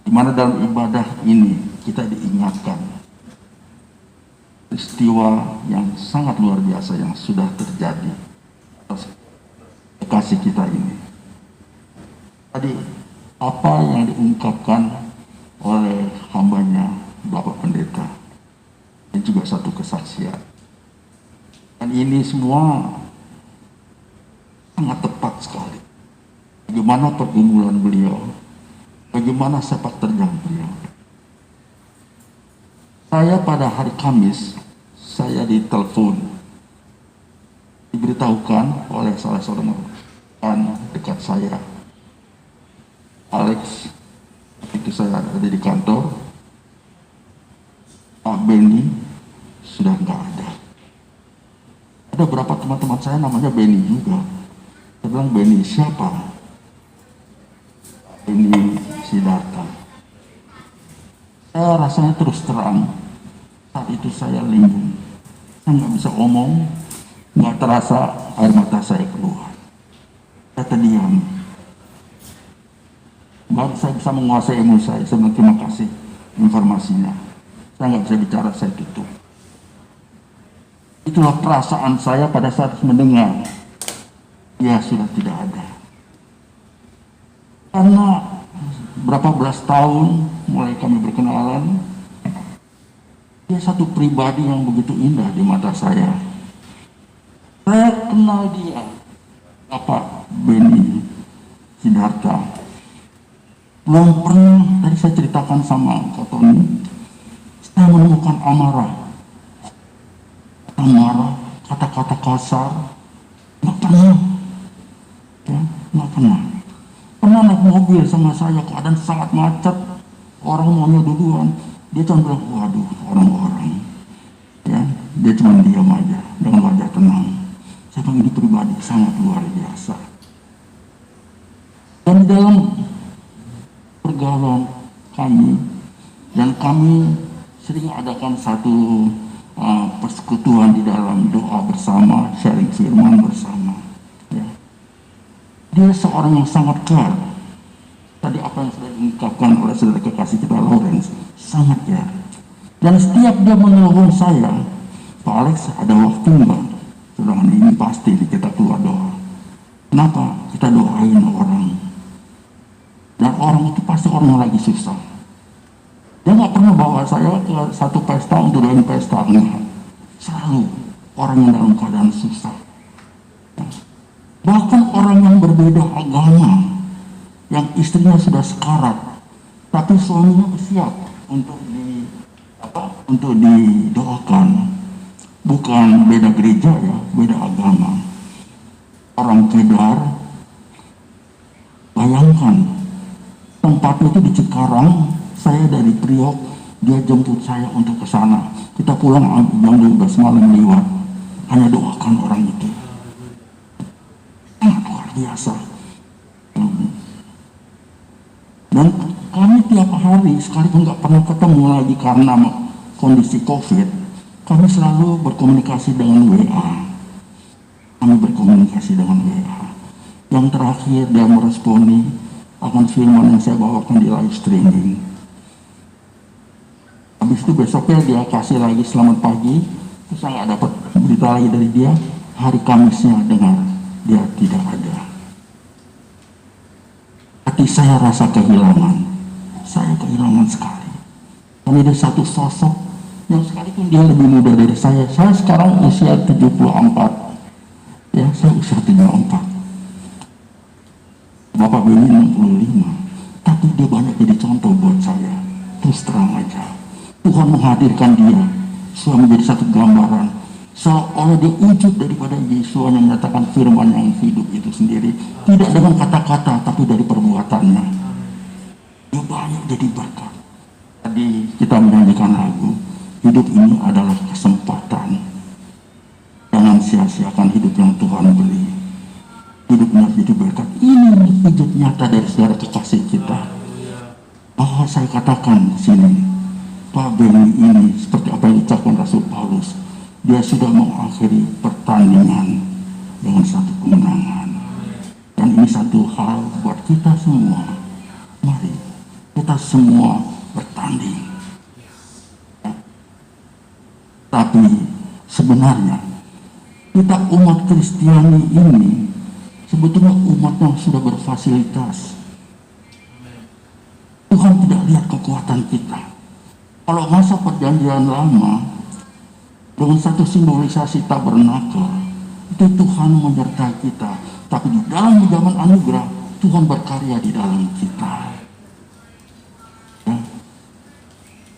di mana dalam ibadah ini kita diingatkan peristiwa yang sangat luar biasa yang sudah terjadi atas kasih kita ini. Tadi apa yang diungkapkan oleh hambanya Bapak Pendeta dan juga satu kesaksian, dan ini semua sangat tepat sekali. Bagaimana pergumulan beliau, bagaimana sepak terjang beliau. Saya pada hari Kamis saya ditelepon, diberitahukan oleh salah seorang dekat saya, Alex, itu saya ada di kantor, Pak Benny sudah nggak ada. Ada beberapa teman-teman saya namanya Benny juga. Saya bilang, Benny siapa? Benny Sidarta. Saya rasanya terus terang, saat itu saya linglung, saya nggak bisa omong, nggak terasa air mata saya keluar. Saya terdiam. Baru saya bisa menguasai emosi saya. Saya bilang terima kasih informasinya. Saya nggak bisa bicara, saya tutup. Itulah perasaan saya pada saat mendengar dia sudah tidak ada. Karena berapa belas tahun mulai kami berkenalan, dia satu pribadi yang begitu indah di mata saya. Saya kenal dia, Bapak Beni Sidarta. Belum pernah, tadi saya ceritakan sama Kak Tony, saya menemukan amarah, kata-kata kasar, nggak pernah, ya, nggak pernah. Pernah naik mobil sama saya, keadaan sangat macet, orang maunya duluan, dia cuma bilang, waduh, orang-orang, ya, dia cuma diam aja dengan wajah tenang. Saya bilang ini pribadi sangat luar biasa. Dan di dalam pergaulan kami, dan kami sering adakan satu persekutuan di dalam doa bersama, sharing firman bersama. Ya. Dia seorang yang sangat care. Tadi apa yang sudah diungkapkan oleh saudara kekasih kita Lawrence, sangat care. Dan setiap dia menelepon saya, Pak Alex ada waktu enggak? Saudara, ini pasti kita keluar doa. Kenapa? Kita doain orang. Dan orang itu pasti orang yang lagi susah. Dia nggak pernah bawa saya ke satu pesta untuk doain pesta, enggak. Selalu orang yang dalam keadaan susah. Bahkan orang yang berbeda agama, yang istrinya sudah sekarat, tapi suaminya siap untuk didoakan. Bukan beda gereja ya, beda agama. Orang Kedar, bayangkan tempatnya itu di Cikarang. Saya dari Priok, dia jemput saya untuk ke sana. Kita pulang jam 12 malam lewat. Hanya doakan orang itu. Sangat luar biasa. Dan kami tiap hari, sekalipun nggak pernah ketemu lagi karena kondisi COVID, kami selalu berkomunikasi dengan WA. Kami berkomunikasi dengan WA. Yang terakhir dia meresponi akan firman yang saya bawakan di live streaming. Habis itu besoknya dia kasih lagi selamat pagi, terus saya nggak dapat berita lagi dari dia. Hari Kamisnya dengar dia tidak ada. Hati saya rasa kehilangan, saya kehilangan sekali. Kami ada satu sosok yang sekalipun dia lebih muda dari saya sekarang usia 74, ya saya usia 74. Bapak Beni 65, tapi dia banyak jadi contoh buat saya. Terus terang aja. Tuhan menghadirkan dia supaya menjadi satu gambaran seolah dia wujud daripada Yesus yang menyatakan firman yang hidup itu sendiri, tidak dengan kata-kata tapi dari perbuatannya. Dia banyak jadi berkat. Tadi kita menyanyikan lagu, hidup ini adalah kesempatan. Jangan sia-siakan hidup yang Tuhan beri. Hidupnya jadi berkat. Ini hidup nyata dari saudara kekasih kita. Bahwa saya katakan di sini, Pak Beni ini seperti apa yang diucapkan Rasul Paulus, dia sudah mengakhiri pertandingan dengan satu kemenangan. Dan ini satu hal buat kita semua. Mari kita semua bertanding. Tapi sebenarnya kita umat Kristiani ini sebetulnya umat yang sudah berfasilitas. Tuhan tidak lihat kekuatan kita. Kalau masa perjanjian lama dengan satu simbolisasi tabernakel, itu Tuhan menyertai kita. Tapi di dalam zaman anugerah, Tuhan berkarya di dalam kita. Ya.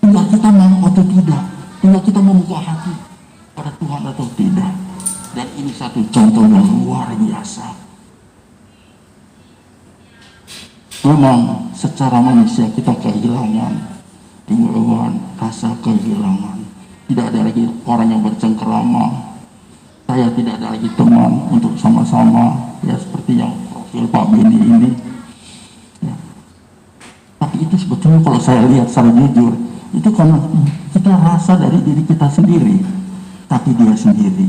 Tinggal kita mau atau tidak, tinggal kita membuka hati pada Tuhan atau tidak. Dan ini satu contoh yang luar biasa. Memang secara manusia kita kehilangan timbulkan rasa kehilangan. Tidak ada lagi orang yang bercengkerama. Saya tidak ada lagi teman untuk sama-sama, ya seperti yang profil Pak Beni ini. Ya. Tapi itu sebetulnya kalau saya lihat secara jujur, itu karena kita rasa dari diri kita sendiri. Tapi dia sendiri,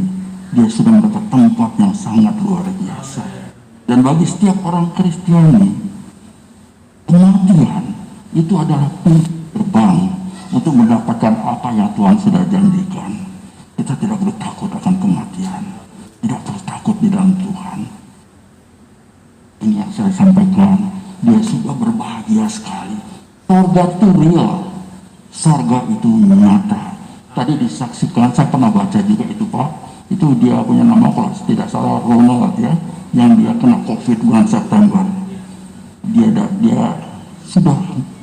dia sudah mendapat tempat yang sangat luar biasa. Dan bagi setiap orang Kristiani, kematian itu adalah pintu terbang untuk mendapatkan apa yang Tuhan sudah janjikan. Kita tidak perlu takut akan kematian, tidak perlu takut di dalam Tuhan. Ini yang saya sampaikan. dia sudah berbahagia sekali. Sorga itu real, sorga itu nyata. Tadi disaksikan, saya pernah baca juga itu Pak. Itu dia punya nama kalau tidak salah Ronald ya, yang dia kena COVID bulan September. Dia sudah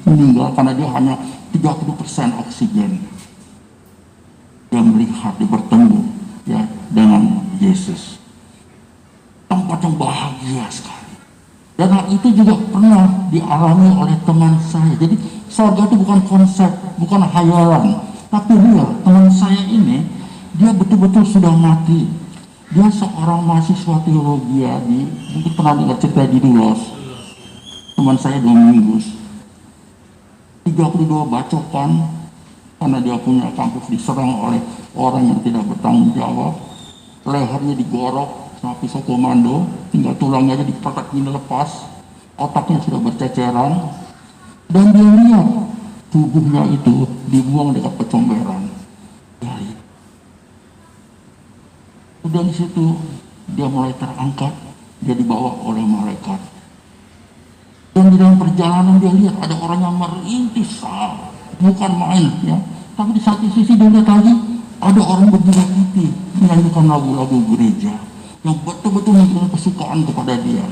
meninggal karena dia hanya 30% oksigen. Dia melihat, dia bertemu ya dengan Yesus. Tempat yang bahagia sekali. Dan hal itu juga pernah dialami oleh teman saya. Jadi surga itu bukan konsep, bukan hayalan, tapi real. Teman saya ini, dia betul-betul sudah mati. Dia seorang mahasiswa teologi ya, mungkin pernah dengar cerita di Dulos. Teman saya Domingus. 32 bacokan karena dia punya kampus diserang oleh orang yang tidak bertanggung jawab. Lehernya digorok sama pisau komando, tinggal tulangnya aja dipatak ini lepas, otaknya sudah berceceran, dan dia lihat tubuhnya itu dibuang dekat pecomberan. Udah di situ dia mulai terangkat, dia dibawa oleh malaikat. Dan di dalam perjalanan dia lihat ada orang yang merintis, bukan main ya. Tapi di satu sisi dia lihat lagi ada orang berjubah putih menyanyikan lagu-lagu gereja yang betul-betul memberikan kesukaan kepada dia.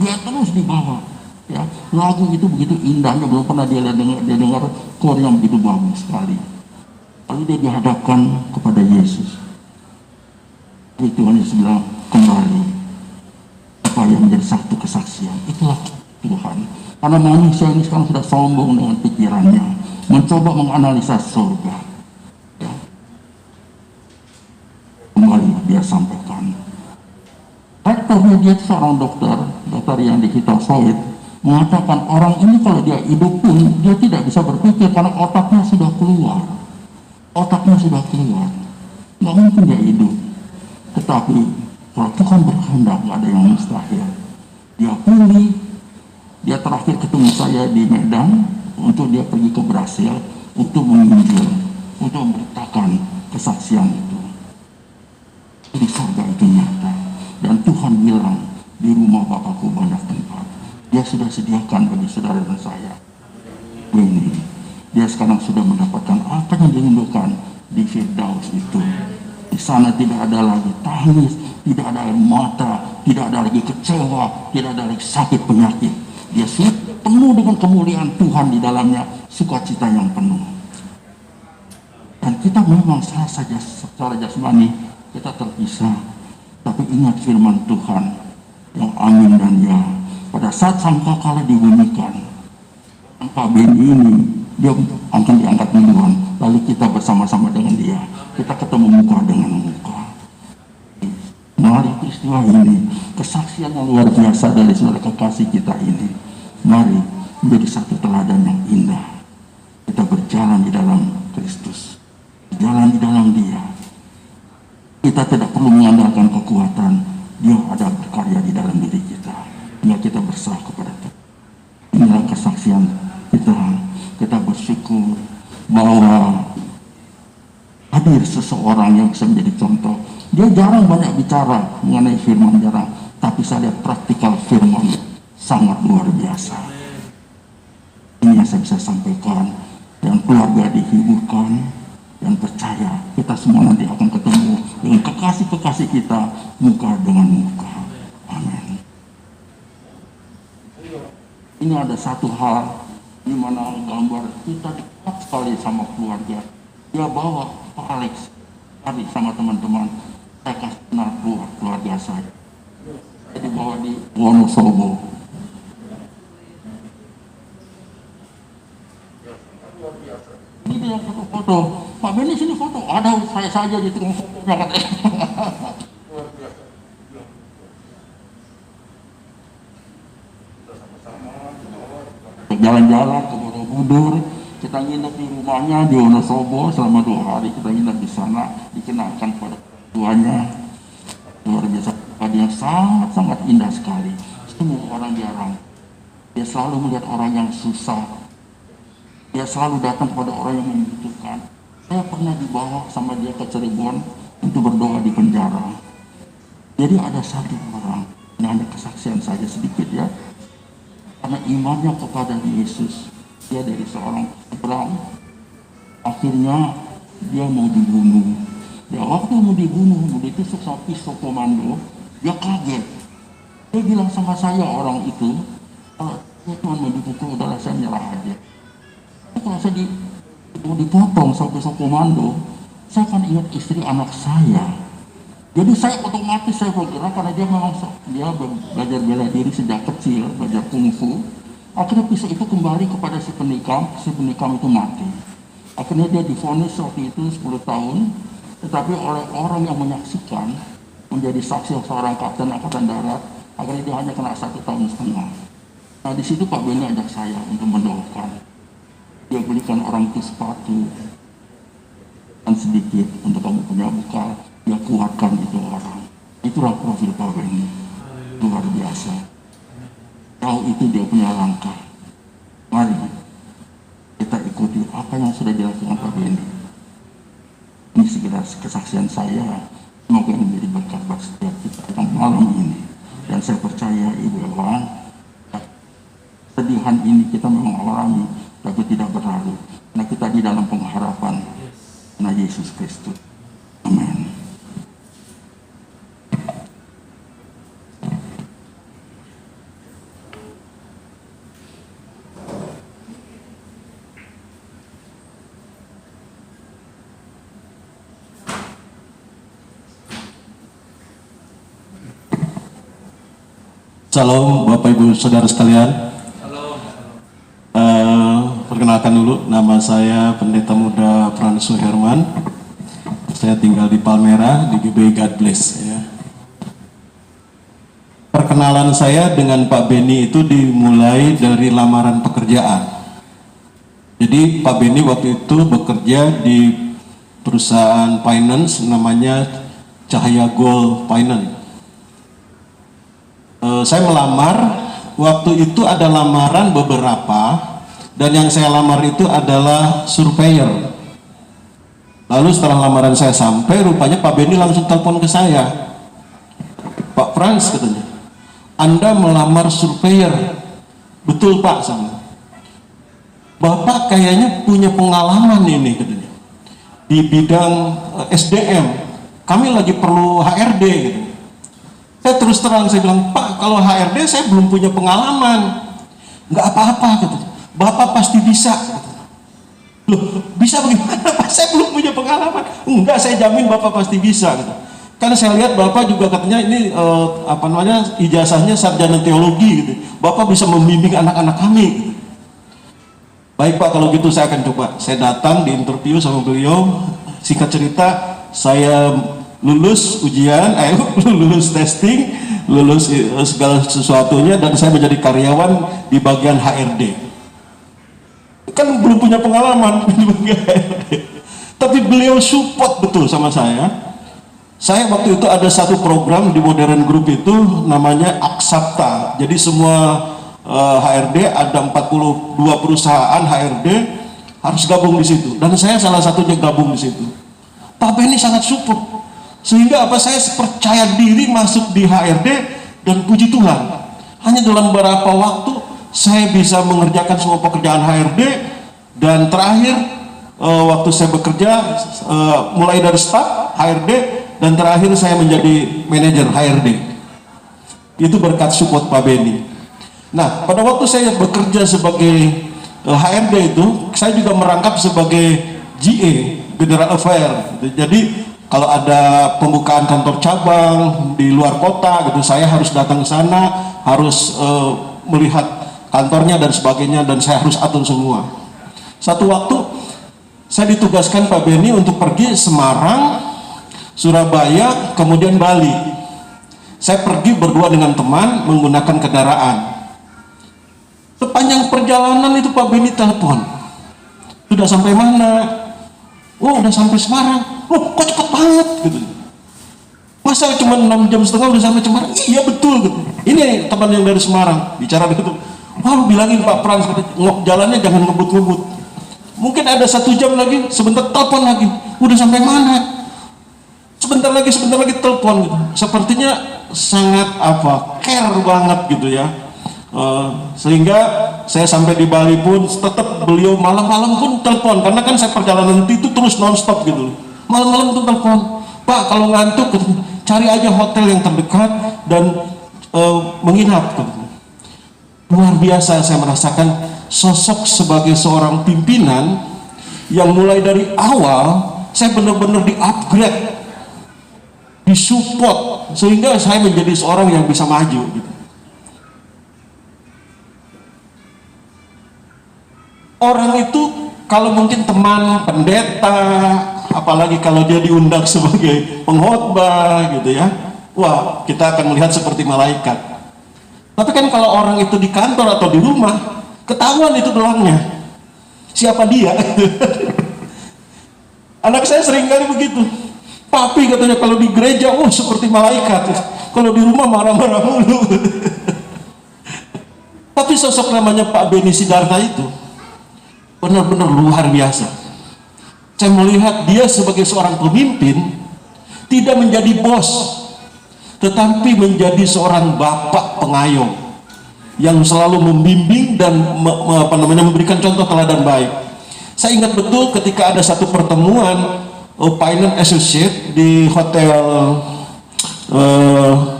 Dia terus dibawa ya. Lagu itu begitu indahnya, belum pernah dia dengar kor yang begitu bagus sekali. Lalu dia dihadapkan kepada Yesus. Tuhan Yesus bilang, kembali supaya menjadi satu kesaksian. Itulah Tuhan. Karena manusia ini sekarang sudah sombong dengan pikirannya, mencoba menganalisa surga ya. Kembali dia sampaikan, rektornya dia seorang dokter yang di Hitosoid, mengatakan orang ini kalau dia hidup pun dia tidak bisa berpikir karena otaknya sudah keluar, nggak mungkin dia hidup. Tetapi kalau Tuhan berkehendak, nggak ada yang mustahil. Dia pulih. Dia terakhir ketemu saya di Medan untuk dia pergi ke Brasil untuk menginjil, untuk memberitakan kesaksian itu. Jadi surga itu nyata. Dan Tuhan bilang, di rumah Bapakku banyak tempat. Dia sudah sediakan bagi saudara dan saya. Ini, dia sekarang sudah mendapatkan apa yang dirindukan di Firdaus itu. Di sana tidak ada lagi tangis, tidak ada air mata, tidak ada lagi kecewa, tidak ada lagi sakit penyakit. Dia sudah penuh dengan kemuliaan Tuhan di dalamnya, sukacita yang penuh. Dan kita memang salah saja secara jasmani kita terpisah, tapi ingat firman Tuhan yang amin dan ya. Pada saat sangkakala dibunyikan, angka Beni ini dia akan diangkat duluan, lalu kita bersama-sama dengan dia, kita ketemu muka dengan muka. Mari peristiwa ini, kesaksian yang luar biasa dari saudara kekasih kita ini, mari menjadi satu teladan yang indah. Kita berjalan di dalam Kristus, berjalan di dalam Dia. Kita tidak perlu mengandalkan kekuatan, Dia ada berkarya di dalam diri kita. Tinggal kita berserah kepada Tuhan. Inilah kesaksian kita. Kita bersyukur bahwa hadir seseorang yang bisa menjadi contoh. Dia jarang banyak bicara mengenai firman, jarang, tapi saya lihat praktikal firman sangat luar biasa. Ini yang saya bisa sampaikan, dan keluarga dihiburkan, dan percaya kita semua nanti akan ketemu dengan kekasih-kekasih kita muka dengan muka. Amin. Ini ada satu hal di mana gambar kita dekat sekali sama keluarga. Dia bawa Pak Alex tadi sama teman-teman. Saya kasih kenal keluarga saya. Saya dibawa di Wonosobo. Ini dia foto-foto. Pak Beni sini foto. Ada saya saja di tengah fotonya katanya. Jalan-jalan ke Borobudur, kita nginep di rumahnya di Wonosobo selama 2 hari. Kita nginep di sana, dikenalkan pada tuanya. Luar biasa, dia sangat-sangat indah sekali. Semua orang jarang. Dia selalu melihat orang yang susah. Dia selalu datang kepada orang yang membutuhkan. Saya pernah dibawa sama dia ke Cirebon untuk berdoa di penjara. Jadi ada satu orang, ini ada kesaksian saja sedikit ya. karena imannya kepada Yesus. Dia dari seorang perang, akhirnya dia mau dibunuh. Ya, waktu mau dibunuh, mau ditusuk sama pistol komando, dia kaget. Dia bilang sama saya orang itu, kalau Tuhan mau dipukul, udahlah saya nyerah aja. Kalau saya mau dipotong sama pistol komando, saya akan ingat istri anak saya. Jadi saya otomatis saya bergerak karena dia memang belajar bela diri sejak kecil, belajar kungfu. Akhirnya pisau itu kembali kepada si penikam itu mati. Akhirnya dia divonis waktu itu 10 tahun, tetapi oleh orang yang menyaksikan, menjadi saksi seorang kapten angkatan darat, akhirnya dia hanya kena 1,5 tahun. Nah di situ Pak Beni ajak saya untuk mendoakan. Dia belikan orang itu sepatu dan sedikit untuk kamu punya bekal. Dia kuatkan itu orang. Itulah profil Pak Beni. Luar biasa. Tahu itu dia punya langkah. Mari kita ikuti apa yang sudah dilakukan Pak Beni. Ini sekilas kesaksian saya. Semoga ini menjadi berkat buat setiap kita malam ini. Dan saya percaya Ibu Ewan, kesedihan ini kita memang alami, tapi tidak berlalu. Karena kita di dalam pengharapan karena Yesus Kristus. Amin. Salam Bapak Ibu Saudara sekalian. Perkenalkan dulu, nama saya Pendeta Muda Fransu Herman. Saya tinggal di Palmera, di GBI God Bless. Ya. Perkenalan saya dengan Pak Beni itu dimulai dari lamaran pekerjaan. Jadi Pak Beni waktu itu bekerja di perusahaan finance namanya Cahaya Gold Finance. Saya melamar, waktu itu ada lamaran beberapa, dan yang saya lamar itu adalah surveyor. Lalu setelah lamaran saya sampai, rupanya Pak Beni langsung telepon ke saya. Pak Frans katanya, Anda melamar surveyor. Betul Pak, sama. Bapak kayaknya punya pengalaman ini katanya, di bidang SDM. Kami lagi perlu HRD gitu. Saya terus terang, saya bilang, Pak, kalau HRD saya belum punya pengalaman. Nggak apa-apa, katanya. Bapak pasti bisa. Loh, bisa bagaimana Pak? Saya belum punya pengalaman. Enggak, saya jamin Bapak pasti bisa. Gitu. Karena saya lihat Bapak juga katanya ini, ijazahnya sarjana teologi. Gitu. Bapak bisa membimbing anak-anak kami. Gitu. Baik Pak, kalau gitu saya akan coba. Saya datang di interview sama beliau. Singkat cerita, saya lulus ujian, lulus testing, lulus segala sesuatunya, dan saya menjadi karyawan di bagian HRD. Kan belum punya pengalaman di bagian HRD, tapi beliau support betul sama saya. Saya waktu itu ada satu program di Modern Group itu namanya Aksapta. Jadi semua HRD, ada 42 perusahaan HRD harus gabung di situ, dan saya salah satunya gabung di situ. Pak Beni sangat support. Sehingga saya percaya diri masuk di HRD, dan puji Tuhan, hanya dalam beberapa waktu saya bisa mengerjakan semua pekerjaan HRD, dan terakhir waktu saya bekerja mulai dari staf HRD, dan terakhir saya menjadi manajer HRD. Itu berkat support Pak Beni. Nah, pada waktu saya bekerja sebagai HRD itu, saya juga merangkap sebagai GA, General Affair. Jadi kalau ada pembukaan kantor cabang di luar kota gitu, saya harus datang ke sana, harus melihat kantornya dan sebagainya, dan saya harus atur semua. Satu waktu saya ditugaskan Pak Beni untuk pergi Semarang, Surabaya, kemudian Bali. Saya pergi berdua dengan teman menggunakan kendaraan. Sepanjang perjalanan itu Pak Beni telepon. Sudah sampai mana? Oh, udah sampai Semarang. Loh, kok cepet banget gitu. Masa cuma 6 jam setengah udah sampai Semarang? Iya betul gitu. Ini teman yang dari Semarang bicara gitu. Wah, lu bilangin Pak Frans, jalannya jangan ngebut-ngebut. Mungkin ada 1 jam lagi, sebentar telepon lagi. Udah sampai mana? Sebentar lagi telepon gitu. Sepertinya sangat care banget gitu ya. Sehingga saya sampai di Bali pun tetap beliau malam-malam pun telepon, karena kan saya perjalanan itu terus nonstop gitu. Malam-malam tuh telepon, Pak kalau ngantuk cari aja hotel yang terdekat dan menginap. Luar biasa saya merasakan sosok sebagai seorang pimpinan yang mulai dari awal saya benar-benar di-upgrade, disupport, sehingga saya menjadi seorang yang bisa maju gitu. Orang itu kalau mungkin teman pendeta, apalagi kalau dia diundang sebagai pengkhotbah gitu ya, wah kita akan melihat seperti malaikat. Tapi kan kalau orang itu di kantor atau di rumah, ketahuan itu dolangnya, siapa dia. Anak saya sering kali begitu, papi katanya kalau di gereja, oh seperti malaikat, kalau di rumah marah-marah mulu. Tapi sosok namanya Pak Beni Sidarta itu benar-benar luar biasa. Saya melihat dia sebagai seorang pemimpin tidak menjadi bos, tetapi menjadi seorang bapak pengayom yang selalu membimbing dan memberikan contoh teladan baik. Saya ingat betul ketika ada satu pertemuan Finance Associate di Hotel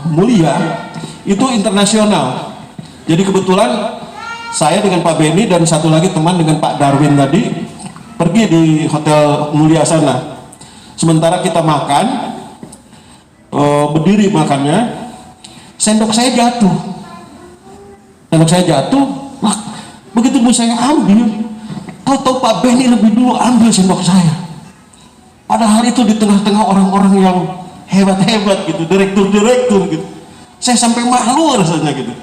Mulia, itu internasional. Jadi kebetulan saya dengan Pak Beni dan satu lagi teman dengan Pak Darwin tadi pergi di Hotel Mulia sana. Sementara kita makan, berdiri makannya, sendok saya jatuh. Wah, begitu mau saya ambil, tahu-tahu Pak Beni lebih dulu ambil sendok saya. Padahal itu di tengah-tengah orang-orang yang hebat-hebat gitu, direktur-direktur gitu. Saya sampai malu rasanya gitu.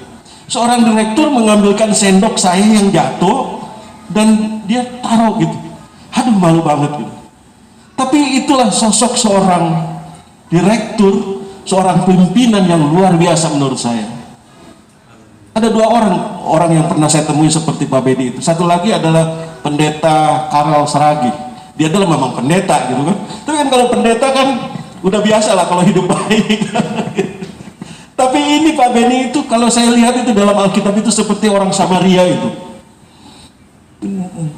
Seorang direktur mengambilkan sendok saya yang jatuh dan dia taruh gitu. Aduh, malu banget gitu. Tapi itulah sosok seorang direktur, seorang pimpinan yang luar biasa menurut saya. Ada dua orang yang pernah saya temui seperti Pak Bedi itu. Satu lagi adalah pendeta Karel Seragi. Dia adalah memang pendeta gitu kan. Tapi kan kalau pendeta kan udah biasa lah kalau hidup baik. Tapi ini Pak Beni itu kalau saya lihat itu dalam Alkitab itu seperti orang Samaria itu.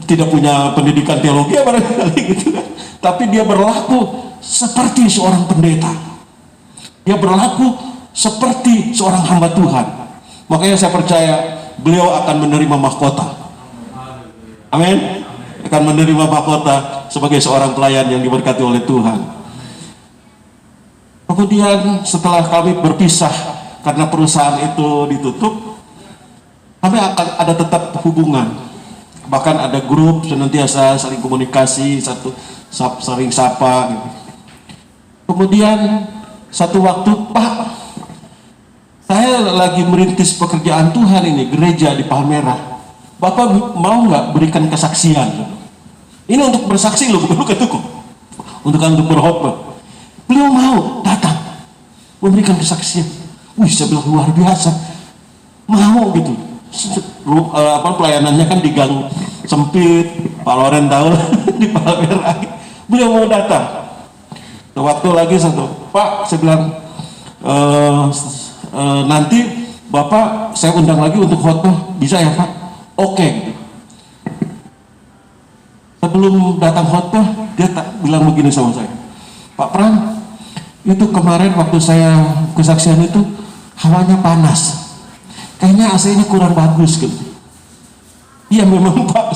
Tidak punya pendidikan teologi barangkali gitu kan. Tapi dia berlaku seperti seorang pendeta. Dia berlaku seperti seorang hamba Tuhan. Makanya saya percaya beliau akan menerima mahkota. Amin. Akan menerima mahkota sebagai seorang pelayan yang diberkati oleh Tuhan. Kemudian setelah kami berpisah karena perusahaan itu ditutup, kami akan ada tetap hubungan. Bahkan ada grup senantiasa saling komunikasi, saling sapa gitu. Kemudian satu waktu, Pak, saya lagi merintis pekerjaan Tuhan ini, gereja di Palmerah. Bapak mau nggak berikan kesaksian? Ini untuk bersaksi loh, bukan untuk berkhotbah. Beliau mau datang memberikan kesaksian. Wih, saya bilang luar biasa, mau gitu. Pelayanannya kan di gang sempit, Pak Loren tahu di Palmerah. Beliau mau datang. Waktu lagi satu, Pak, saya bilang nanti Bapak saya undang lagi untuk khotbah, bisa ya Pak? Oke. Gitu. Sebelum datang khotbah, dia bilang begini sama saya, Pak Pran, itu kemarin waktu saya kesaksian itu hawanya panas, kayaknya AC-nya kurang bagus gitu. Iya memang Pak,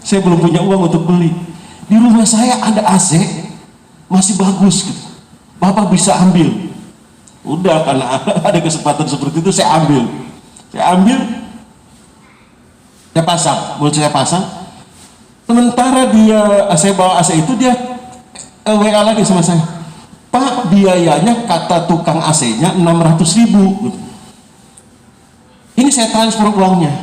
saya belum punya uang untuk beli. Di rumah saya ada AC, masih bagus gitu. Bapak bisa ambil. Udah, karena ada kesempatan seperti itu saya ambil. Saya pasang, mulut saya pasang. Sementara saya bawa AC itu, dia WA lagi sama saya, Pak, biayanya kata tukang AC-nya 600.000 gitu. Ini saya transfer uangnya.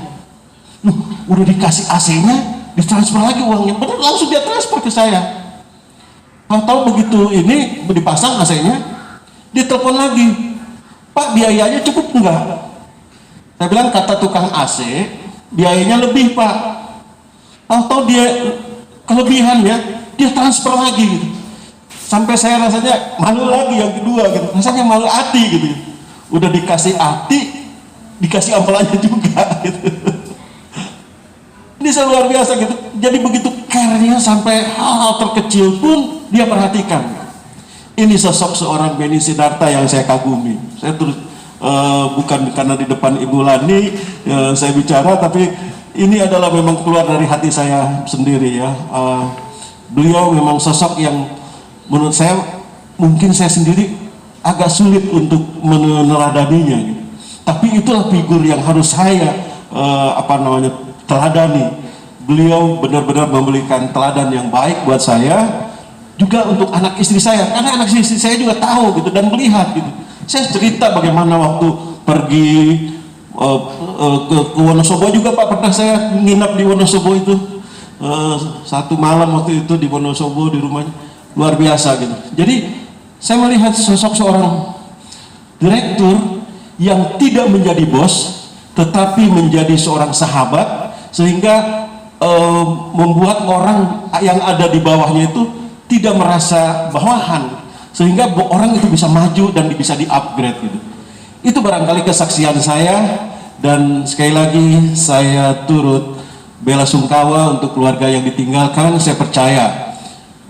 Udah dikasih AC-nya, ditransfer lagi uangnya. Benar, langsung dia transfer ke saya. Tahu begitu ini dipasang AC-nya, dia telepon lagi, Pak, biayanya cukup enggak? Saya bilang kata tukang AC biayanya lebih Pak. Tahu dia kelebihannya, dia transfer lagi gitu. Sampai saya rasanya malu lagi yang kedua gitu, rasanya malu hati gitu. Udah dikasih hati dikasih ampelannya juga gitu. Ini luar biasa gitu. Jadi begitu care-nya sampai hal-hal terkecil pun dia perhatikan. Ini sosok seorang Benny Sidarta yang saya kagumi. Saya terus bukan karena di depan Ibu Lani saya bicara, tapi ini adalah memang keluar dari hati saya sendiri ya. Beliau memang sosok yang menurut saya mungkin saya sendiri agak sulit untuk meneladaninya gitu. Tapi itulah figur yang harus saya teladani. Beliau benar-benar memberikan teladan yang baik buat saya, juga untuk anak istri saya, karena anak istri saya juga tahu gitu dan melihat gitu. Saya cerita bagaimana waktu pergi ke Wonosobo juga Pak, pernah saya nginap di Wonosobo itu satu malam waktu itu di Wonosobo di rumahnya, luar biasa gitu. Jadi saya melihat sosok seorang direktur yang tidak menjadi bos, tetapi menjadi seorang sahabat, sehingga membuat orang yang ada di bawahnya itu tidak merasa bawahan, sehingga orang itu bisa maju dan bisa di-upgrade gitu. Itu barangkali kesaksian saya, dan sekali lagi saya turut bela sungkawa untuk keluarga yang ditinggalkan. Saya percaya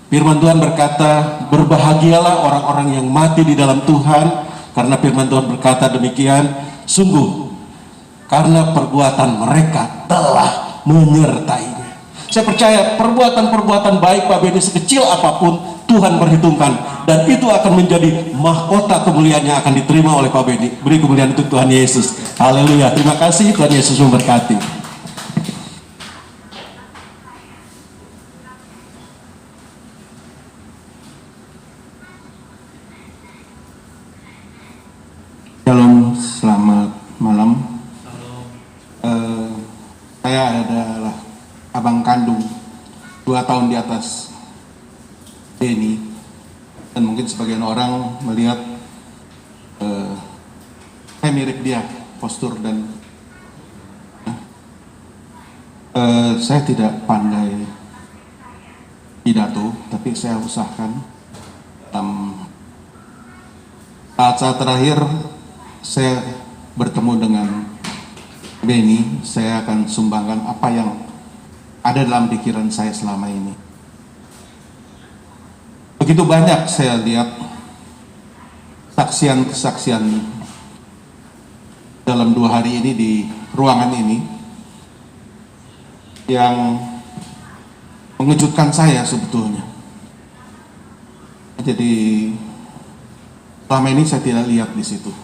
firman Tuhan berkata, berbahagialah orang-orang yang mati di dalam Tuhan, karena firman Tuhan berkata demikian, sungguh karena perbuatan mereka telah menyertainya. Saya percaya perbuatan-perbuatan baik Pak Benny sekecil apapun Tuhan perhitungkan, dan itu akan menjadi mahkota kemuliaan yang akan diterima oleh Pak Benny. Beri kemuliaan untuk Tuhan Yesus. Haleluya. Terima kasih, Tuhan Yesus memberkati. Shalom, selamat malam. Saya adalah abang kandung 2 tahun di atas Benny, dan mungkin sebagian orang melihat saya mirip dia postur, dan saya tidak pandai pidato, tapi saya usahakan saat-saat terakhir saya bertemu dengan Benny, saya akan sumbangkan apa yang ada dalam pikiran saya selama ini. Begitu banyak saya lihat kesaksian dalam 2 hari ini di ruangan ini yang mengejutkan saya sebetulnya. Jadi selama ini saya tidak lihat di situ.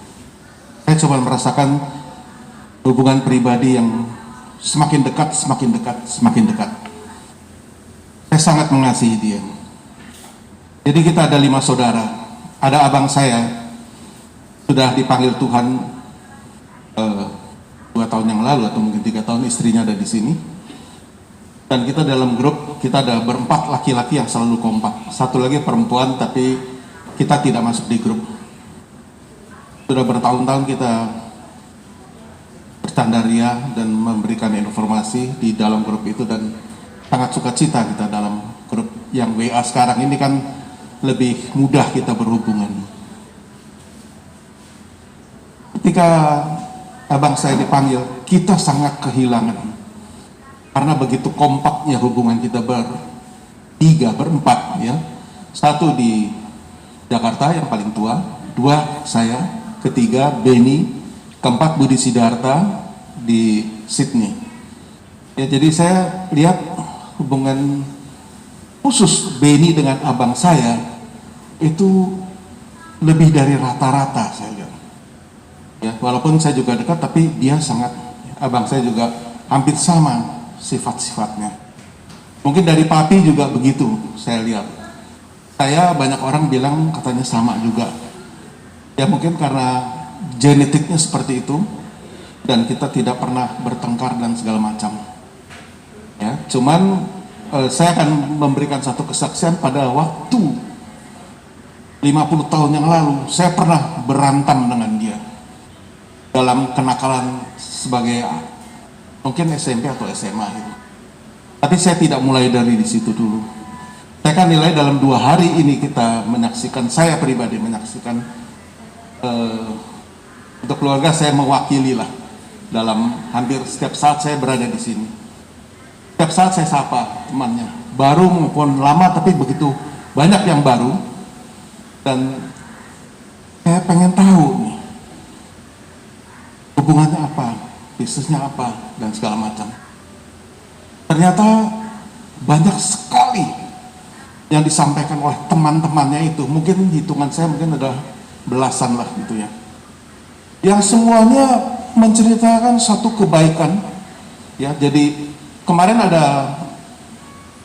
Saya coba merasakan hubungan pribadi yang semakin dekat. Saya sangat mengasihi dia. Jadi kita ada 5 saudara. Ada abang saya sudah dipanggil Tuhan 2 tahun yang lalu, atau mungkin 3 tahun, istrinya ada di sini. Dan kita dalam grup, kita ada berempat laki-laki yang selalu kompak. Satu lagi perempuan, tapi kita tidak masuk di grup. Sudah bertahun-tahun kita bercandaria dan memberikan informasi di dalam grup itu, dan sangat sukacita kita dalam grup yang WA sekarang ini kan lebih mudah kita berhubungan. Ketika abang saya dipanggil, kita sangat kehilangan, karena begitu kompaknya hubungan kita berempat ya. Satu di Jakarta yang paling tua, 2 saya, ketiga Benny, keempat Budi Sidarta di Sydney. Ya, jadi saya lihat hubungan khusus Benny dengan abang saya itu lebih dari rata-rata, saya lihat. Ya, walaupun saya juga dekat, tapi dia sangat, abang saya juga hampir sama sifat-sifatnya. Mungkin dari papi juga begitu, saya lihat. Saya banyak orang bilang katanya sama juga. Ya mungkin karena genetiknya seperti itu, dan kita tidak pernah bertengkar dan segala macam. Ya, cuman saya akan memberikan satu kesaksian. Pada waktu 50 tahun yang lalu, saya pernah berantam dengan dia dalam kenakalan sebagai mungkin SMP atau SMA gitu. Tapi saya tidak mulai dari di situ dulu. Saya kan nilai dalam 2 hari ini kita menyaksikan, saya pribadi menyaksikan, untuk keluarga saya mewakili lah, dalam hampir setiap saat saya berada di sini. Setiap saat saya sapa temannya, baru maupun lama, tapi begitu banyak yang baru. Dan saya pengen tahu nih, hubungannya apa, bisnisnya apa, dan segala macam. Ternyata banyak sekali yang disampaikan oleh teman-temannya itu. Mungkin hitungan saya mungkin ada belasan lah gitu ya. Yang semuanya menceritakan satu kebaikan. Ya, jadi kemarin ada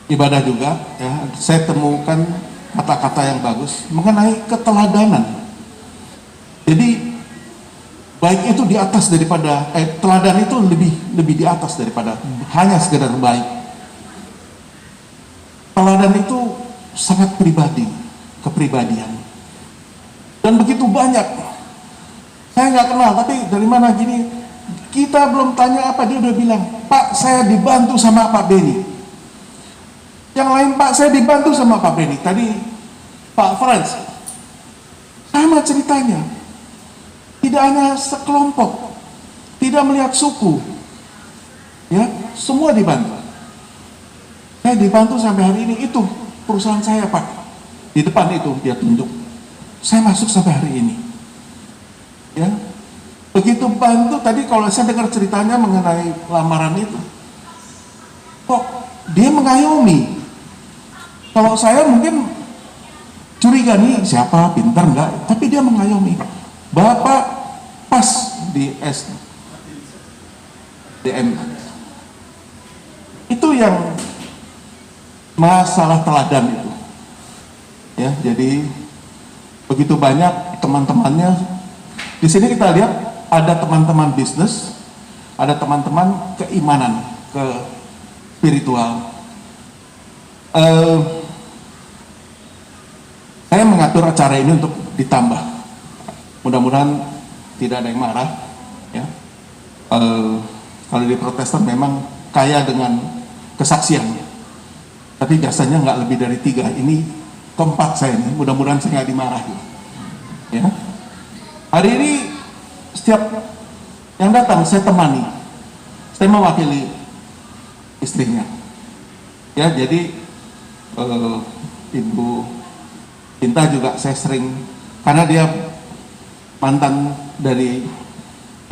ibadah juga ya, saya temukan kata-kata yang bagus mengenai keteladanan. Jadi baik itu di atas daripada teladan itu lebih di atas daripada hanya sekedar baik. Teladan itu sangat pribadi, kepribadian. Dan begitu banyak. Saya nggak kenal, tapi dari mana gini? Kita belum tanya apa, dia udah bilang, Pak, saya dibantu sama Pak Benny. Yang lain, Pak, saya dibantu sama Pak Benny. Tadi Pak Franz, sama ceritanya. Tidak hanya sekelompok, tidak melihat suku, ya, semua dibantu. Saya dibantu sampai hari ini. Itu perusahaan saya, Pak, di depan itu dia tunjuk. Saya masuk sampai hari ini. Ya, begitu bantu. Tadi kalau saya dengar ceritanya mengenai lamaran itu, kok dia mengayomi. Kalau saya mungkin curiga nih, siapa, pintar enggak, tapi dia mengayomi. Bapak pas di SDM. Itu yang masalah teladan itu. Ya, jadi begitu banyak teman-temannya. Di sini kita lihat ada teman-teman bisnis, ada teman-teman keimanan, ke spiritual. Saya mengatur acara ini untuk ditambah. Mudah-mudahan tidak ada yang marah. Ya. Kalau di Protestan memang kaya dengan kesaksian, tapi biasanya nggak lebih dari 3. Ini keempat saya ini. Mudah-mudahan saya nggak dimarahi. Ya. Hari ini setiap yang datang saya temani, saya mewakili istrinya. Ya, jadi Ibu Cinta juga saya sering, karena dia mantan dari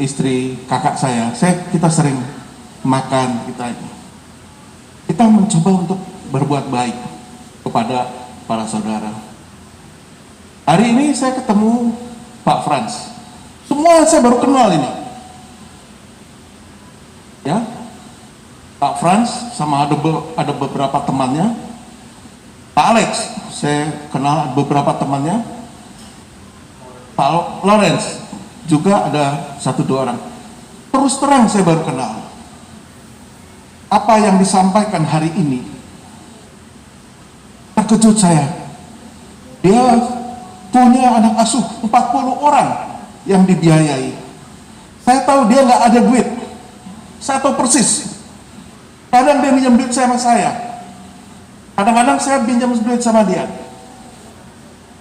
istri kakak saya, kita sering makan, kita mencoba untuk berbuat baik kepada para saudara. Hari ini saya ketemu Pak Franz. Semua saya baru kenal ini. Ya. Pak Franz sama ada beberapa temannya. Pak Alex, saya kenal beberapa temannya. Pak Lawrence juga ada 1-2 orang. Terus terang saya baru kenal. Apa yang disampaikan hari ini terkejut saya. Dia punya anak asuh 40 orang yang dibiayai. Saya tahu dia nggak ada duit. Saya tahu persis. Kadang dia minjem duit sama saya. Kadang-kadang saya pinjam duit sama dia.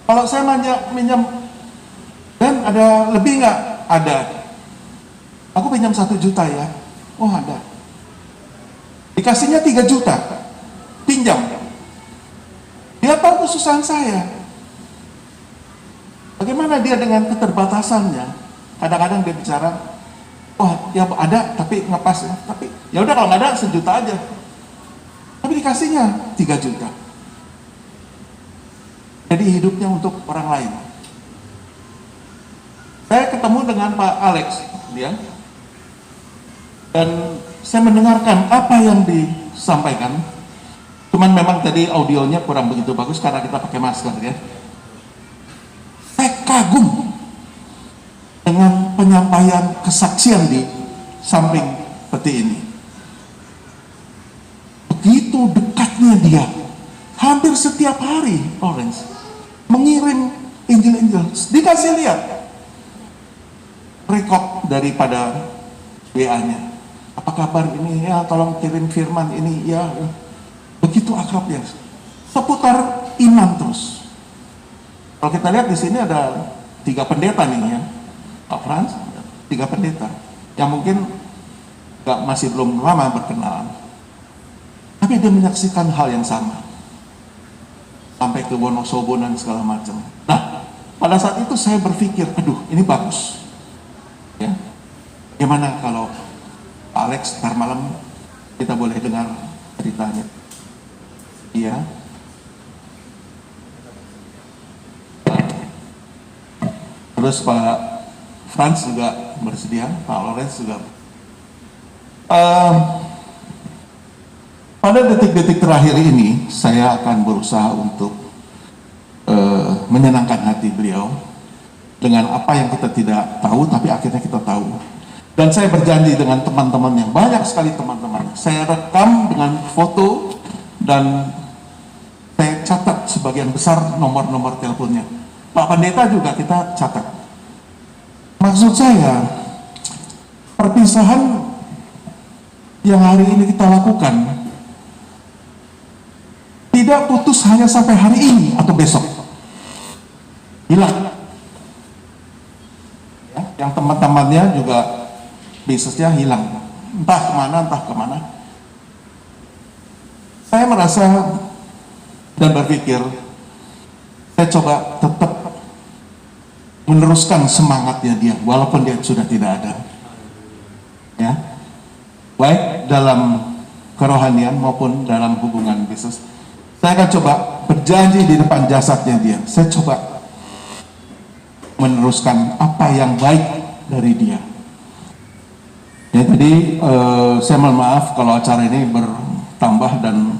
Kalau saya minjam, dan ada lebih nggak? Ada. Aku pinjam 1 juta ya. Oh ada. Dikasihnya 3 juta. Pinjam. Dia tahu kesusahan saya. Bagaimana dia dengan keterbatasannya? Kadang-kadang dia bicara, oh ya ada, tapi ngepas ya. Tapi ya udah kalau nggak ada 1 juta aja. Tapi dikasihnya 3 juta. Jadi hidupnya untuk orang lain. Saya ketemu dengan Pak Alex, dia, dan saya mendengarkan apa yang disampaikan. Cuman memang tadi audionya kurang begitu bagus karena kita pakai masker ya. Saya kagum dengan penyampaian kesaksian di samping peti ini. Begitu dekatnya dia, hampir setiap hari Lawrence mengirim Injil-Injil. Dikasih lihat rekod daripada WA-nya. Apa kabar ini? Ya, tolong kirim firman ini. Ya, begitu akrabnya. Seputar iman terus. Kalau kita lihat di sini ada 3 pendeta nih ya, Pak Franz, 3 pendeta yang mungkin masih belum lama berkenalan, tapi dia menyaksikan hal yang sama sampai ke Wonosobo dan segala macam. Nah, pada saat itu saya berpikir, aduh ini bagus ya, gimana kalau Alex ntar malam kita boleh dengar ceritanya. Iya. Terus Pak Franz juga bersedia, Pak Lorenz juga. Pada detik-detik terakhir ini, saya akan berusaha untuk menyenangkan hati beliau dengan apa yang kita tidak tahu, tapi akhirnya kita tahu. Dan saya berjanji dengan teman-teman yang banyak sekali teman-teman, saya rekam dengan foto dan saya catat sebagian besar nomor-nomor teleponnya. Pak Pendeta juga kita catat. Maksud saya, perpisahan yang hari ini kita lakukan tidak putus hanya sampai hari ini atau besok. Hilang. Ya, yang teman-temannya juga bisnisnya hilang. Entah kemana. Saya merasa dan berpikir, saya coba tetap meneruskan semangatnya dia, walaupun dia sudah tidak ada. Ya, baik dalam kerohanian maupun dalam hubungan bisnis. Saya akan coba berjanji di depan jasadnya dia. Saya coba meneruskan apa yang baik dari dia. Ya, jadi saya mohon maaf kalau acara ini bertambah dan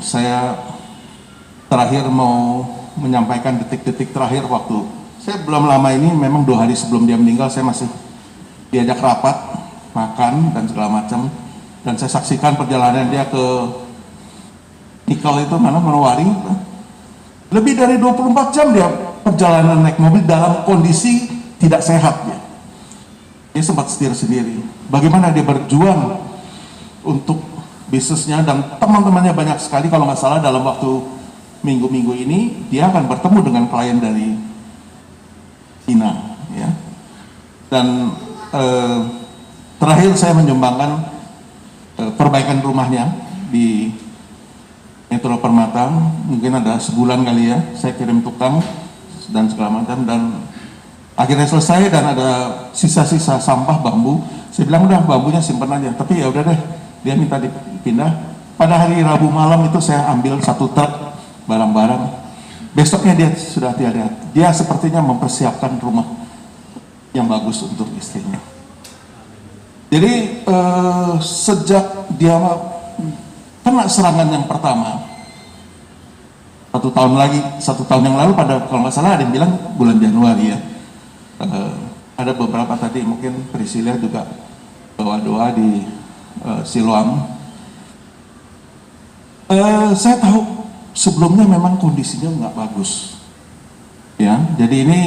saya terakhir mau menyampaikan detik-detik terakhir waktu saya belum lama ini, memang 2 hari sebelum dia meninggal saya masih diajak rapat, makan dan segala macam, dan saya saksikan perjalanan dia ke Nikal itu mana, Manowari. Lebih dari 24 jam dia perjalanan naik mobil dalam kondisi tidak sehat dia. Dia sempat setir sendiri. Bagaimana dia berjuang untuk bisnisnya, dan teman-temannya banyak sekali. Kalau nggak salah dalam waktu minggu-minggu ini dia akan bertemu dengan klien dari Cina, ya. Dan terakhir saya menyumbangkan perbaikan rumahnya di Metro Permata, mungkin ada sebulan kali ya, saya kirim tukang dan segala macam, dan akhirnya selesai dan ada sisa-sisa sampah bambu. Saya bilang udah bambunya simpan aja, tapi ya udah deh, dia minta dipindah. Pada hari Rabu malam itu saya ambil 1 truk barang-barang. Besoknya dia sudah tiada. Dia sepertinya mempersiapkan rumah yang bagus untuk istrinya. Jadi sejak dia kena serangan yang pertama, 1 tahun yang lalu, pada kalau nggak salah ada yang bilang bulan Januari ya. Ada beberapa tadi mungkin Priscilla juga bawa doa di Siloam. Saya tahu sebelumnya memang kondisinya nggak bagus, ya. Jadi ini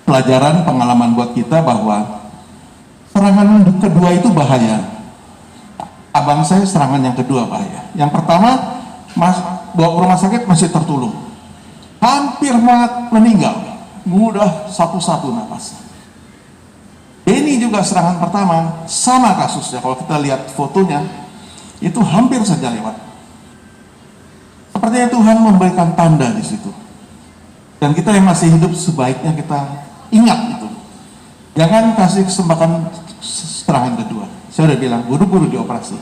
pelajaran pengalaman buat kita bahwa serangan kedua itu bahaya. Abang saya serangan yang kedua bahaya. Yang pertama bawa ke rumah sakit masih tertulung, hampir meninggal, mudah satu-satu nafasnya. Ini juga serangan pertama sama kasusnya. Kalau kita lihat fotonya itu hampir saja lewat. Sepertinya Tuhan memberikan tanda di situ. Dan kita yang masih hidup sebaiknya kita ingat itu. Jangan kasih kesempatan serangan kedua. Saya udah bilang, buru-buru dioperasi.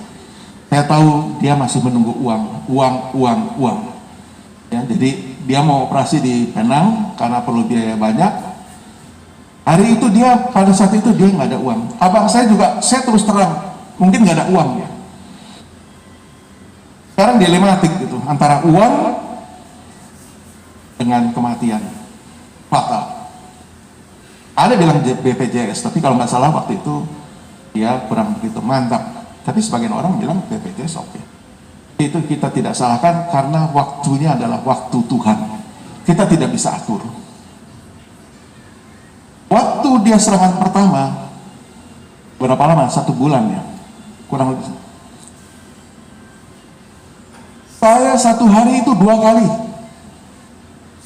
Saya tahu dia masih menunggu uang. Ya, jadi dia mau operasi di Penang karena perlu biaya banyak. Hari itu dia, pada saat itu dia nggak ada uang. Abang saya juga, saya terus terang, mungkin nggak ada uang ya. Sekarang dilematik gitu, antara uang dengan kematian fatal. Ada bilang BPJS, tapi kalau nggak salah waktu itu dia kurang begitu mantap. Tapi sebagian orang bilang BPJS oke. Itu kita tidak salahkan karena waktunya adalah waktu Tuhan. Kita tidak bisa atur. Waktu dia serangan pertama, berapa lama? 1 bulan ya, kurang lebih. Saya 1 hari itu 2 kali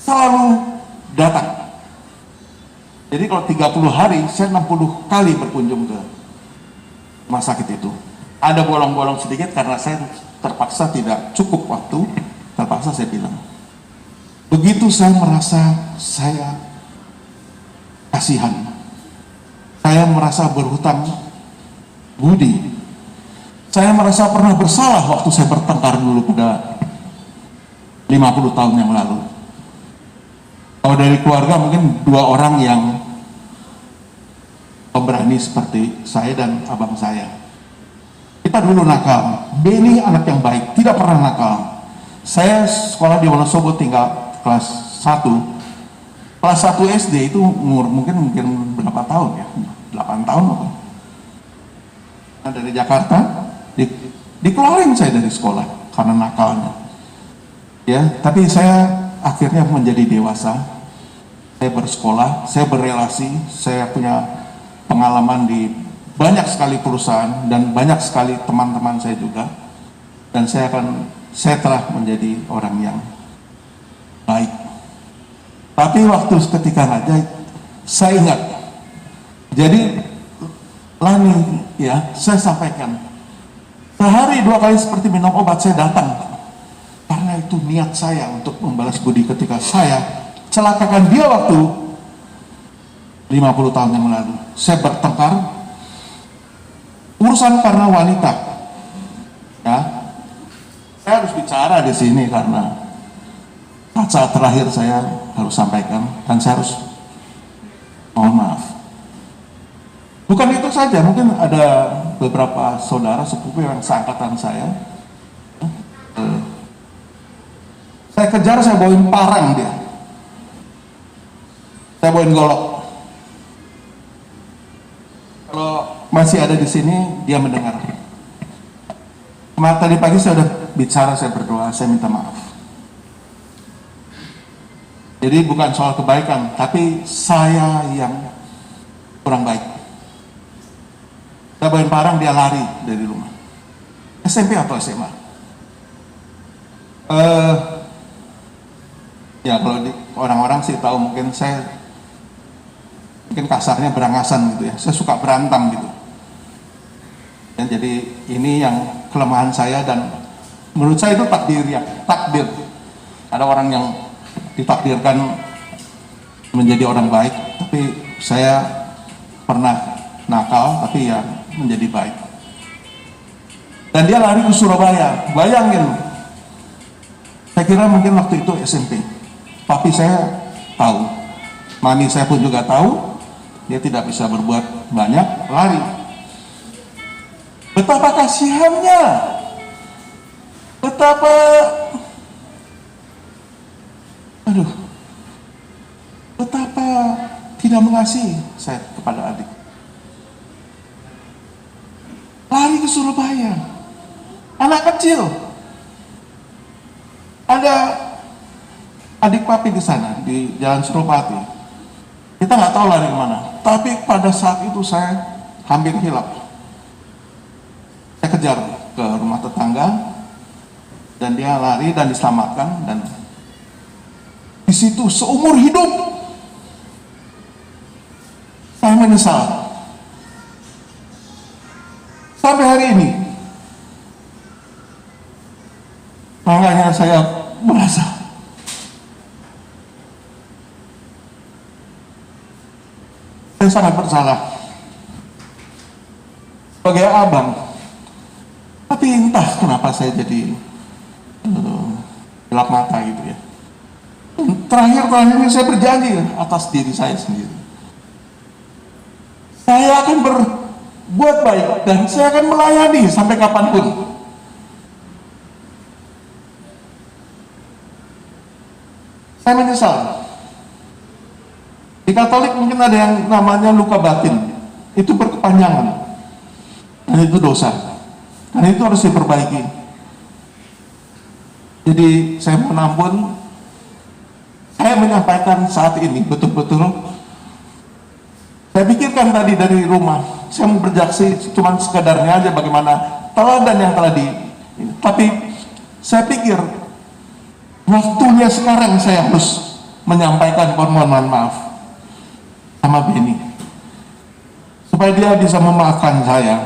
selalu datang. Jadi kalau 30 hari, saya 60 kali berkunjung ke rumah sakit itu. Ada bolong-bolong sedikit karena saya terpaksa tidak cukup waktu, terpaksa saya bilang. Begitu saya merasa saya kasihan, saya merasa berhutang budi, saya merasa pernah bersalah waktu saya bertengkar dulu pada 50 tahun yang lalu. Kalau dari keluarga mungkin 2 orang yang pemberani seperti saya dan abang saya. Kita dulu nakal. Benny anak yang baik, tidak pernah nakal. Saya sekolah di Wonosobo tinggal kelas 1. Kelas 1 SD itu umur mungkin berapa tahun ya? 8 tahun apa? Nah, dari Jakarta dikeluarin saya dari sekolah karena nakalnya. Ya, tapi saya akhirnya menjadi dewasa. Saya bersekolah, saya berelasi, saya punya pengalaman di banyak sekali perusahaan dan banyak sekali teman-teman saya juga, dan saya telah menjadi orang yang baik. Tapi waktu ketika raja, saya ingat, jadi Lani ya, saya sampaikan sehari 2 kali seperti minum obat saya datang, karena itu niat saya untuk membalas budi ketika saya celakakan dia waktu 50 tahun yang lalu. Saya bertengkar urusan karena wanita, ya. Saya harus bicara di sini karena saat terakhir saya harus sampaikan dan saya harus mohon maaf. Bukan itu saja, mungkin ada beberapa saudara sepupu yang seangkatan saya. Saya kejar, saya bawain parang dia, saya bawain golok. Kalau masih ada di sini, dia mendengar. Kemarin tadi pagi saya sudah bicara, saya berdoa, saya minta maaf. Jadi bukan soal kebaikan, tapi saya yang kurang baik. Saya bawain parang, dia lari dari rumah. SMP atau SMA? Ya kalau orang-orang sih tahu, mungkin kasarnya berangasan gitu ya. Saya suka berantem gitu. Dan jadi ini yang kelemahan saya, dan menurut saya itu takdir ya, takdir. Ada orang yang ditakdirkan menjadi orang baik, tapi saya pernah nakal, tapi ya menjadi baik. Dan dia lari ke Surabaya. Bayangin, saya kira mungkin waktu itu SMP. Papi saya tahu, mami saya pun juga tahu, dia tidak bisa berbuat banyak, lari. Betapa kasihannya, betapa, betapa tidak mengasihi saya kepada adik. Lari ke Surabaya, anak kecil. Ada adik papi di sana, di Jalan Suropati. Kita nggak tahu lari kemana, tapi pada saat itu saya hampir hilap. Saya kejar ke rumah tetangga, dan dia lari dan diselamatkan. Dan di situ seumur hidup saya menyesal. Sampai hari ini, makanya saya merasa saya sangat bersalah sebagai abang. Tapi entah kenapa saya jadi gelap mata gitu ya. Terakhir ini saya berjanji atas diri saya sendiri, saya akan berbuat baik dan saya akan melayani sampai kapanpun. Saya menyesal. Di Katolik mungkin ada yang namanya luka batin, itu berkepanjangan, dan itu dosa, dan itu harus diperbaiki. Jadi saya mohon ampun, saya menyampaikan saat ini betul-betul. Saya pikirkan tadi dari rumah, saya mau berjaksi cuma sekedarnya aja bagaimana teladan yang telah tapi saya pikir waktunya sekarang saya harus menyampaikan permohonan maaf sama Benny, supaya dia bisa memaafkan saya.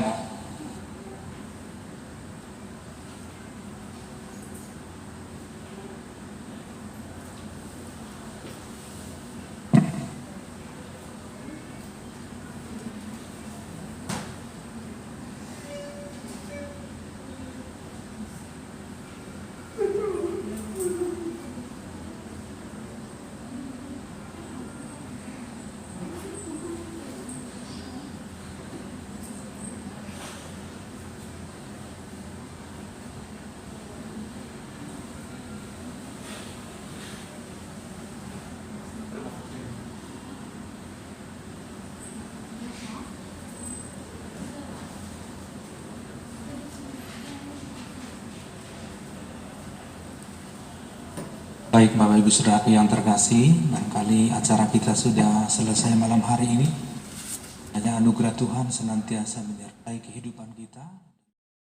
Baik Bapak Ibu Saudaraku yang terkasih, barangkali acara kita sudah selesai malam hari ini. Hanya anugerah Tuhan senantiasa menyertai kehidupan kita.